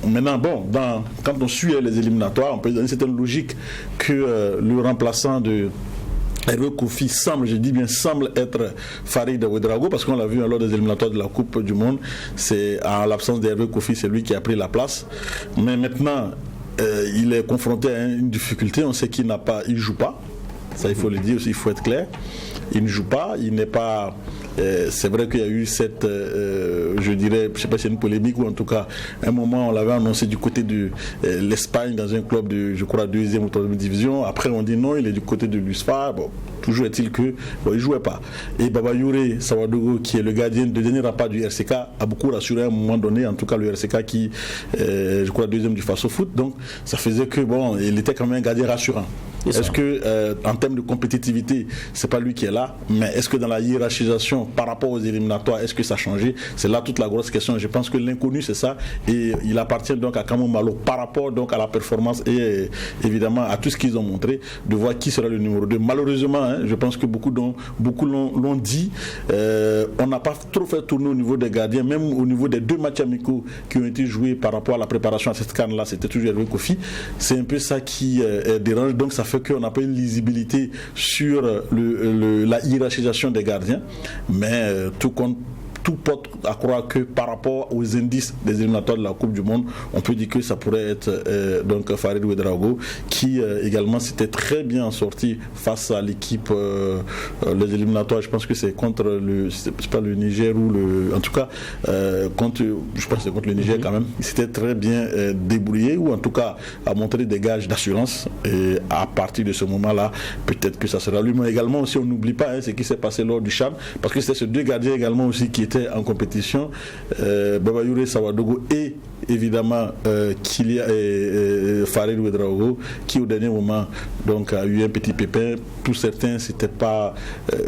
Maintenant, quand on suit les éliminatoires, on peut donner une certaine logique que le remplaçant de Hervé Kofi semble être Farid Ouedraogo, parce qu'on l'a vu lors des éliminatoires de la Coupe du Monde. C'est en l'absence d'Hervé Kofi, c'est lui qui a pris la place. Mais maintenant, il est confronté à une difficulté. On sait qu'il joue pas. Ça, il faut le dire aussi, il faut être clair. Il ne joue pas, il n'est pas. C'est vrai qu'il y a eu cette, je dirais, je ne sais pas si c'est une polémique ou en tout cas, un moment on l'avait annoncé du côté de l'Espagne dans un club de, je crois, 2e ou 3e division. Après on dit non, il est du côté de l'USFA. Bon, toujours est-il que il ne jouait pas. Et Babayou Sawadogo, qui est le gardien de dernier rempart du RCK, a beaucoup rassuré à un moment donné, en tout cas le RCK qui, je crois, 2e du Faso Foot. Donc ça faisait que il était quand même un gardien rassurant. Est-ce que en termes de compétitivité, c'est pas lui qui est là, mais est-ce que dans la hiérarchisation par rapport aux éliminatoires, est-ce que ça a changé? C'est là toute la grosse question. Je pense que l'inconnu c'est ça, et il appartient donc à Kamou Malo par rapport donc à la performance et évidemment à tout ce qu'ils ont montré, de voir qui sera le numéro 2. Malheureusement, je pense que beaucoup l'ont dit, on n'a pas trop fait tourner au niveau des gardiens, même au niveau des 2 matchs amicaux qui ont été joués par rapport à la préparation à cette CAN-là, c'était toujours Hervé Kofi. C'est un peu ça qui dérange, donc ça fait qu'on n'a pas une lisibilité sur la hiérarchisation des gardiens, mais tout porte à croire que par rapport aux indices des éliminatoires de la Coupe du Monde, on peut dire que ça pourrait être donc Farid Ouedraogo qui également s'était très bien sorti face à l'équipe les éliminatoires. Je pense que c'est contre c'est pas le Niger ou en tout cas je pense que c'est contre le Niger quand même. Il s'était très bien débrouillé, ou en tout cas a montré des gages d'assurance, et à partir de ce moment-là, peut-être que ça sera lui. Mais également aussi, on n'oublie pas ce qui s'est passé lors du CHAN, parce que c'est ces 2 gardiens également aussi qui étaient en compétition, Babayoure Sawadogo et évidemment Farid Ouedraogo, qui au dernier moment donc a eu un petit pépin. Pour certains c'était pas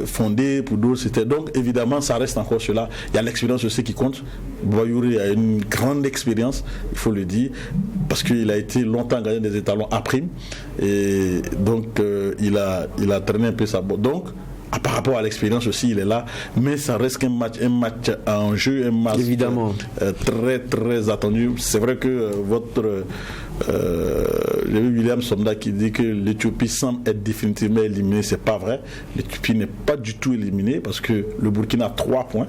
fondé, pour d'autres c'était, donc évidemment ça reste encore cela. Il y a l'expérience aussi qui compte. Babayoure a une grande expérience, il faut le dire, parce qu'il a été longtemps gardien des étalons à prime, et donc il a traîné un peu sa botte. Donc par rapport à l'expérience aussi, il est là, mais ça reste un match en jeu, un match évidemment très très attendu. C'est vrai que j'ai vu William Somda qui dit que l'Éthiopie semble être définitivement éliminée. C'est pas vrai. L'Éthiopie n'est pas du tout éliminée, parce que le Burkina a 3 points.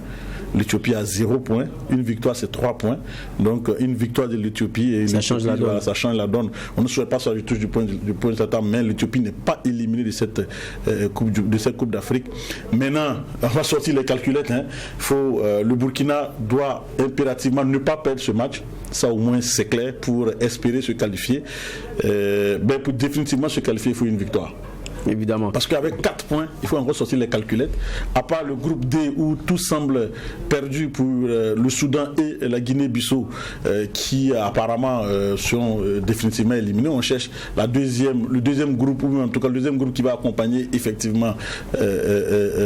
L'Éthiopie a 0 points, une victoire c'est 3 points, donc une victoire de l'Éthiopie et ça change la donne. On ne souhaite pas sur la touche du point de temps, mais l'Éthiopie n'est pas éliminée de cette Coupe d'Afrique. Maintenant, on va sortir les calculettes. Le Burkina doit impérativement ne pas perdre ce match, ça au moins c'est clair, pour espérer se qualifier. Pour définitivement se qualifier, il faut une victoire. Évidemment. Parce qu'avec 4 points, il faut encore sortir les calculettes. À part le groupe D où tout semble perdu pour le Soudan et la Guinée-Bissau qui apparemment sont définitivement éliminés. On cherche le deuxième groupe, ou en tout cas le deuxième groupe qui va accompagner effectivement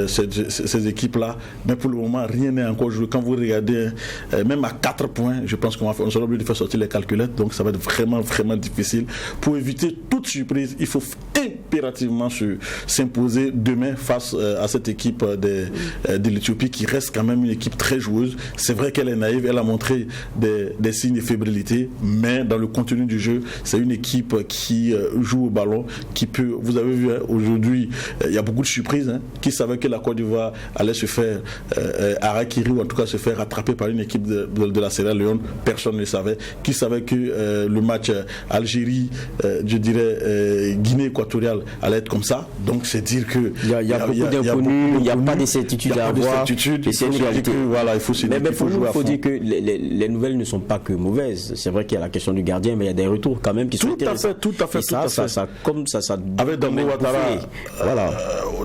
ces équipes-là. Mais pour le moment, rien n'est encore joué. Quand vous regardez, même à 4 points, je pense qu'on sera obligé de faire sortir les calculettes. Donc ça va être vraiment, vraiment difficile. Pour éviter toute surprise, il faut impérativement s'imposer demain face à cette équipe de l'Éthiopie, qui reste quand même une équipe très joueuse. C'est vrai qu'elle est naïve, elle a montré des signes de fébrilité, mais dans le contenu du jeu, c'est une équipe qui joue au ballon, qui peut, vous avez vu aujourd'hui, il y a beaucoup de surprises. Qui savait que la Côte d'Ivoire allait se faire harakiri, ou en tout cas se faire rattraper par une équipe de la Sierra Leone? Personne ne le savait. Qui savait que le match Algérie, je dirais Guinée équatoriale, allait être comme ça? Donc c'est dire que il y a beaucoup d'inconnus, il n'y a pas de certitude à avoir, et c'est une réalité. Voilà, il faut se dire, mais pour nous, il faut dire que les nouvelles ne sont pas que mauvaises. C'est vrai qu'il y a la question du gardien, mais il y a des retours quand même qui sont intéressants. Tout à fait. Ça avec Dango Ouattara,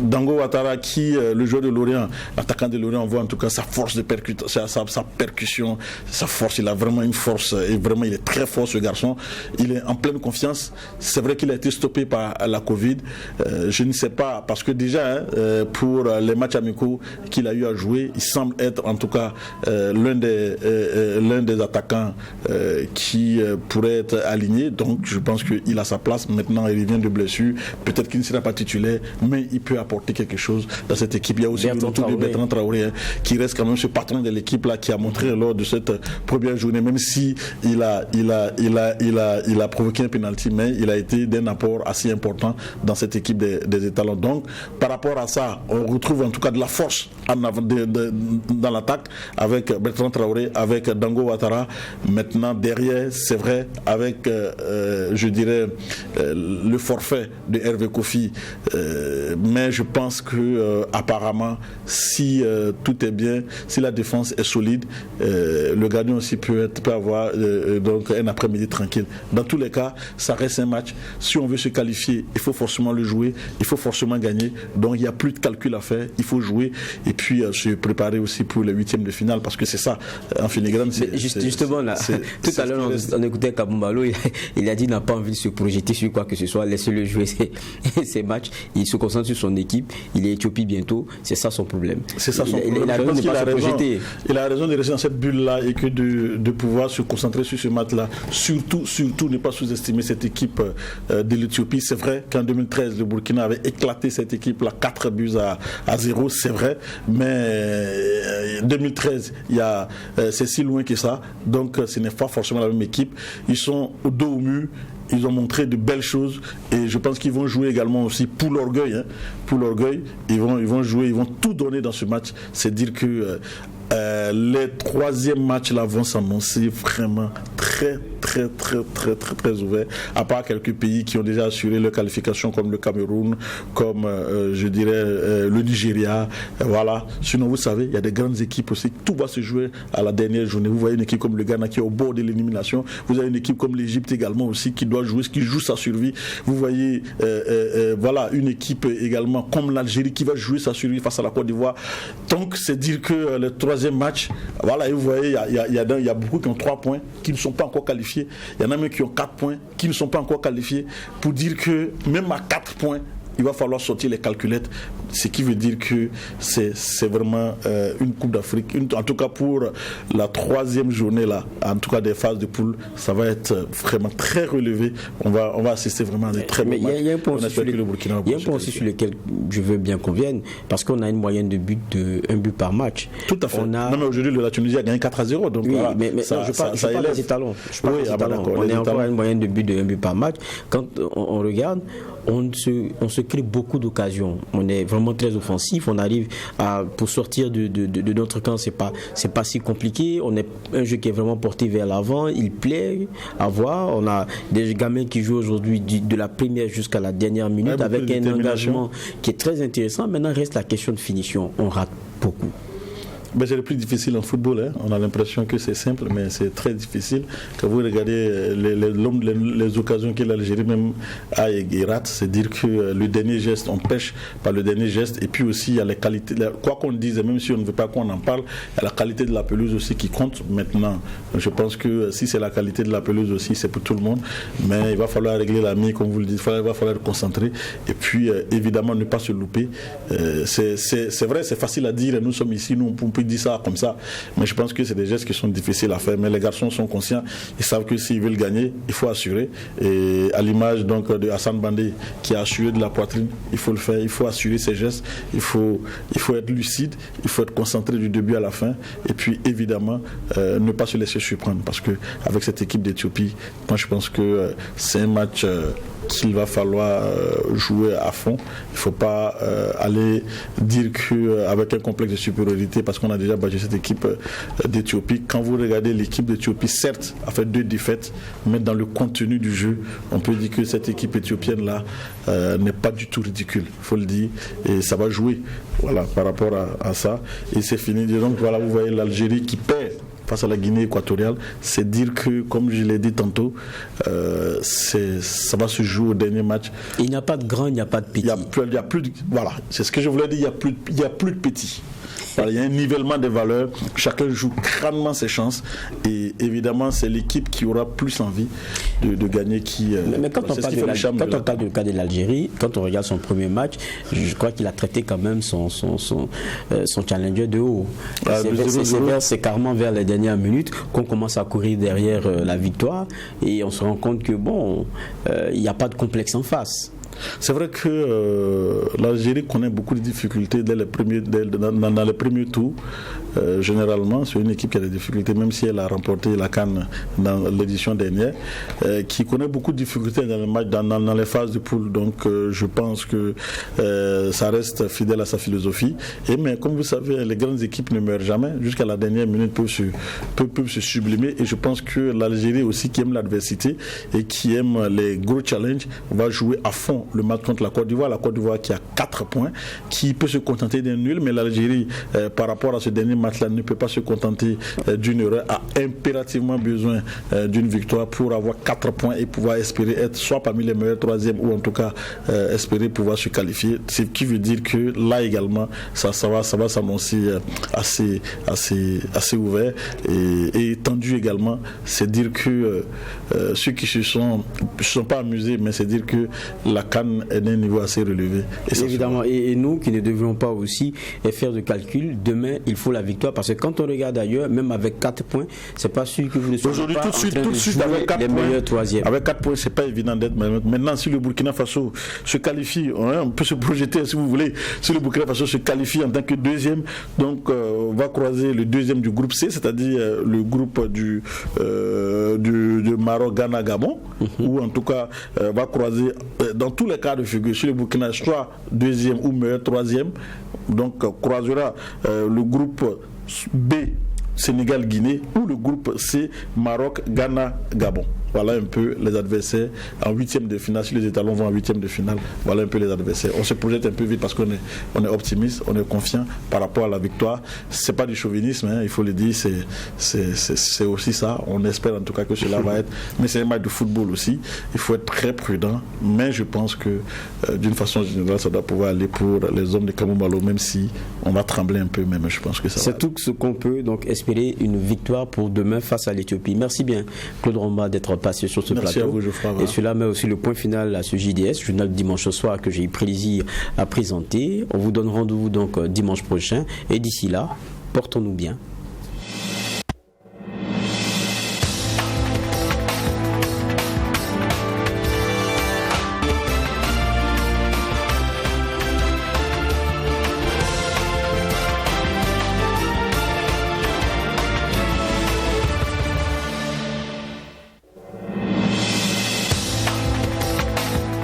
Dango Ouattara qui, le joueur de Lorient, l'attaquant de Lorient, on voit en tout cas sa force de percussion, sa percussion, sa force. Il a vraiment une force, et vraiment il est très fort, ce garçon. Il est en pleine confiance. C'est vrai qu'il a été stoppé par la Covid. Je ne sais pas, parce que déjà pour les matchs amicaux qu'il a eu à jouer, il semble être en tout cas l'un des attaquants qui pourrait être aligné. Donc je pense qu'il a sa place. Maintenant il revient de blessure, peut-être qu'il ne sera pas titulaire, mais il peut apporter quelque chose dans cette équipe. Il y a aussi Bertrand Traoré qui reste quand même ce patron de l'équipe là, qui a montré lors de cette première journée, même si il a provoqué un penalty, mais il a été d'un apport assez important dans cette équipe des étalons. Donc par rapport à ça, on retrouve en tout cas de la force dans l'attaque avec Bertrand Traoré, avec Dango Ouattara. Maintenant derrière, c'est vrai, avec je dirais le forfait de Hervé Kofi, mais je pense que apparemment, si tout est bien, si la défense est solide, le gardien aussi peut avoir donc un après-midi tranquille. Dans tous les cas, ça reste un match. Si on veut se qualifier, il faut forcément le jouer, il faut forcément gagner. Donc il n'y a plus de calcul à faire, il faut jouer et puis se préparer aussi pour les huitièmes de finale, parce que c'est ça, en filigrane. Justement, là, tout à l'heure, on écoutait Kabumbalo, il a dit qu'il n'a pas envie de se projeter sur quoi que ce soit, laissez-le jouer ses matchs, il se concentre sur son équipe, il est Éthiopie bientôt, c'est ça son problème. C'est ça son problème. Il a raison de rester dans cette bulle-là et que de pouvoir se concentrer sur ce match-là. Surtout ne pas sous-estimer cette équipe de l'Éthiopie. C'est vrai qu'en 2013, le Burkina avait éclaté cette équipe-là 4-0, c'est vrai, mais 2013, c'est si loin que ça, donc ce n'est pas forcément la même équipe. Ils sont au dos au mur. Ils ont montré de belles choses et je pense qu'ils vont jouer également aussi pour l'orgueil. Pour l'orgueil, ils vont jouer, ils vont tout donner dans ce match. C'est dire que les troisièmes matchs là vont s'annoncer vraiment très ouverts, à part quelques pays qui ont déjà assuré leur qualification comme le Cameroun, comme je dirais le Nigeria, voilà. Sinon vous savez, il y a des grandes équipes aussi, tout va se jouer à la dernière journée. Vous voyez une équipe comme le Ghana qui est au bord de l'élimination, vous avez une équipe comme l'Égypte également aussi qui doit jouer, qui joue sa survie. Vous voyez voilà, une équipe également comme l'Algérie qui va jouer sa survie face à la Côte d'Ivoire. Donc c'est dire que le troisième match, voilà, et vous voyez, il y a beaucoup qui ont 3 points, qui ne sont pas encore qualifiés. Il y en a même qui ont 4 points, qui ne sont pas encore qualifiés. Pour dire que même à 4 points, il va falloir sortir les calculettes, ce qui veut dire que c'est vraiment une Coupe d'Afrique. En tout cas pour la troisième journée là, en tout cas des phases de poule, ça va être vraiment très relevé. On va assister vraiment à des très bons matchs. Il y a un point aussi sur lequel je veux bien qu'on vienne, parce qu'on a une moyenne de but de 1 but par match. Tout à fait. Non, mais aujourd'hui la Tunisie a gagné 4-0, donc oui, voilà, mais ça élève des talons. On est encore à une moyenne de but de 1 but par match. Quand on regarde, on se crée beaucoup d'occasions. On est vraiment très offensif. On arrive pour sortir de notre camp, c'est pas si compliqué. On est un jeu qui est vraiment porté vers l'avant. Il plaît à voir. On a des gamins qui jouent aujourd'hui de la première jusqu'à la dernière minute avec un engagement qui est très intéressant. Maintenant, reste la question de finition. On rate beaucoup. C'est le plus difficile en football. On a l'impression que c'est simple, mais c'est très difficile. Quand vous regardez les occasions que l'Algérie même a et rate, c'est dire que le dernier geste, on pêche par le dernier geste. Et puis aussi, il y a les qualités. Quoi qu'on dise, même si on ne veut pas qu'on en parle, il y a la qualité de la pelouse aussi qui compte maintenant. Je pense que si c'est la qualité de la pelouse aussi, c'est pour tout le monde. Mais il va falloir régler la mire, comme vous le dites. Il va falloir être concentré. Et puis, évidemment, ne pas se louper. C'est vrai, c'est facile à dire. Nous sommes ici, nous, on peut dire ça comme ça, mais je pense que c'est des gestes qui sont difficiles à faire. Mais les garçons sont conscients, ils savent que s'ils veulent gagner, il faut assurer. Et à l'image donc de Hassan Bandé qui a assuré de la poitrine, il faut le faire, il faut assurer ses gestes, il faut être lucide, il faut être concentré du début à la fin. Et puis évidemment ne pas se laisser surprendre, parce que avec cette équipe d'Éthiopie, moi je pense que c'est un match qu'il va falloir jouer à fond. Il ne faut pas aller dire qu'avec un complexe de supériorité, parce qu'on a déjà battu cette équipe d'Éthiopie. Quand vous regardez l'équipe d'Éthiopie, certes, a fait 2 défaites, mais dans le contenu du jeu, on peut dire que cette équipe éthiopienne-là n'est pas du tout ridicule, il faut le dire, et ça va jouer par rapport à ça. Et c'est fini. Donc voilà, vous voyez l'Algérie qui perd face à la Guinée équatoriale, c'est dire que, comme je l'ai dit tantôt, ça va se jouer au dernier match. Il n'y a pas de grand, il n'y a pas de petit. Voilà, c'est ce que je voulais dire, il n'y a plus de petit. Voilà, il y a un nivellement des valeurs, chacun joue crânement ses chances, et évidemment c'est l'équipe qui aura plus envie de gagner mais quand on parle du cas de l'Algérie, quand on regarde son premier match, je crois qu'il a traité quand même son challenger de haut. C'est carrément vers les dernières minutes qu'on commence à courir derrière la victoire, et on se rend compte que il n'y a pas de complexe en face. C'est vrai que l'Algérie connaît beaucoup de difficultés dans les premiers tours. Généralement, c'est une équipe qui a des difficultés, même si elle a remporté la CAN dans l'édition dernière, qui connaît beaucoup de difficultés dans les matchs, dans les phases de poule. Donc, je pense que ça reste fidèle à sa philosophie. Mais comme vous savez, les grandes équipes ne meurent jamais. Jusqu'à la dernière minute, peuvent se sublimer. Et je pense que l'Algérie aussi, qui aime l'adversité et qui aime les gros challenges, va jouer à fond le match contre la Côte d'Ivoire. La Côte d'Ivoire qui a 4 points, qui peut se contenter d'un nul, mais l'Algérie, par rapport à ce dernier match, match-là ne peut pas se contenter d'une erreur, a impérativement besoin d'une victoire pour avoir 4 points et pouvoir espérer être soit parmi les meilleurs troisièmes ou en tout cas espérer pouvoir se qualifier. Ce qui veut dire que là également, ça va s'annoncer assez ouvert et tendu également. C'est dire que ceux qui se sont pas amusés, mais c'est dire que la CAN est d'un niveau assez relevé. Évidemment, et nous qui ne devrions pas aussi faire de calcul, demain il faut la victoire, parce que quand on regarde ailleurs, même avec 4 points, c'est pas sûr que vous ne soyez pas tout de suite avec 4 points, meilleurs troisièmes. Avec 4 points, c'est pas évident d'être maintenant. Si le Burkina Faso se qualifie, on peut se projeter si vous voulez, si le Burkina Faso se qualifie en tant que deuxième, donc va croiser le deuxième du groupe C, c'est-à-dire le groupe du Maroc, Ghana, Gabon, ou en tout cas va croiser dans tous les cas de figure, si le Burkina soit deuxième ou meilleur troisième, donc croisera le groupe B, Sénégal-Guinée, ou le groupe C, Maroc, Ghana, Gabon. Voilà un peu les adversaires en huitième de finale. Si les étalons vont en huitième de finale, voilà un peu les adversaires. On se projette un peu vite parce qu'on est optimiste, on est confiant par rapport à la victoire. C'est pas du chauvinisme, hein, il faut le dire, c'est aussi ça. On espère en tout cas que cela va être. Mais c'est un match de football aussi. Il faut être très prudent. Mais je pense que d'une façon générale, ça doit pouvoir aller pour les hommes de Kamou-Malo, même si on va trembler un peu. Même je pense que ça. C'est tout ce qu'on peut donc espérer une victoire pour demain face à l'Éthiopie. Merci bien, Claude Romba, d'être passé sur ce plateau. À vous, Geoffroy. Et cela met aussi le point final à ce JDS, journal dimanche soir que j'ai eu plaisir à présenter. On vous donne rendez-vous donc dimanche prochain. Et d'ici là, portons-nous bien.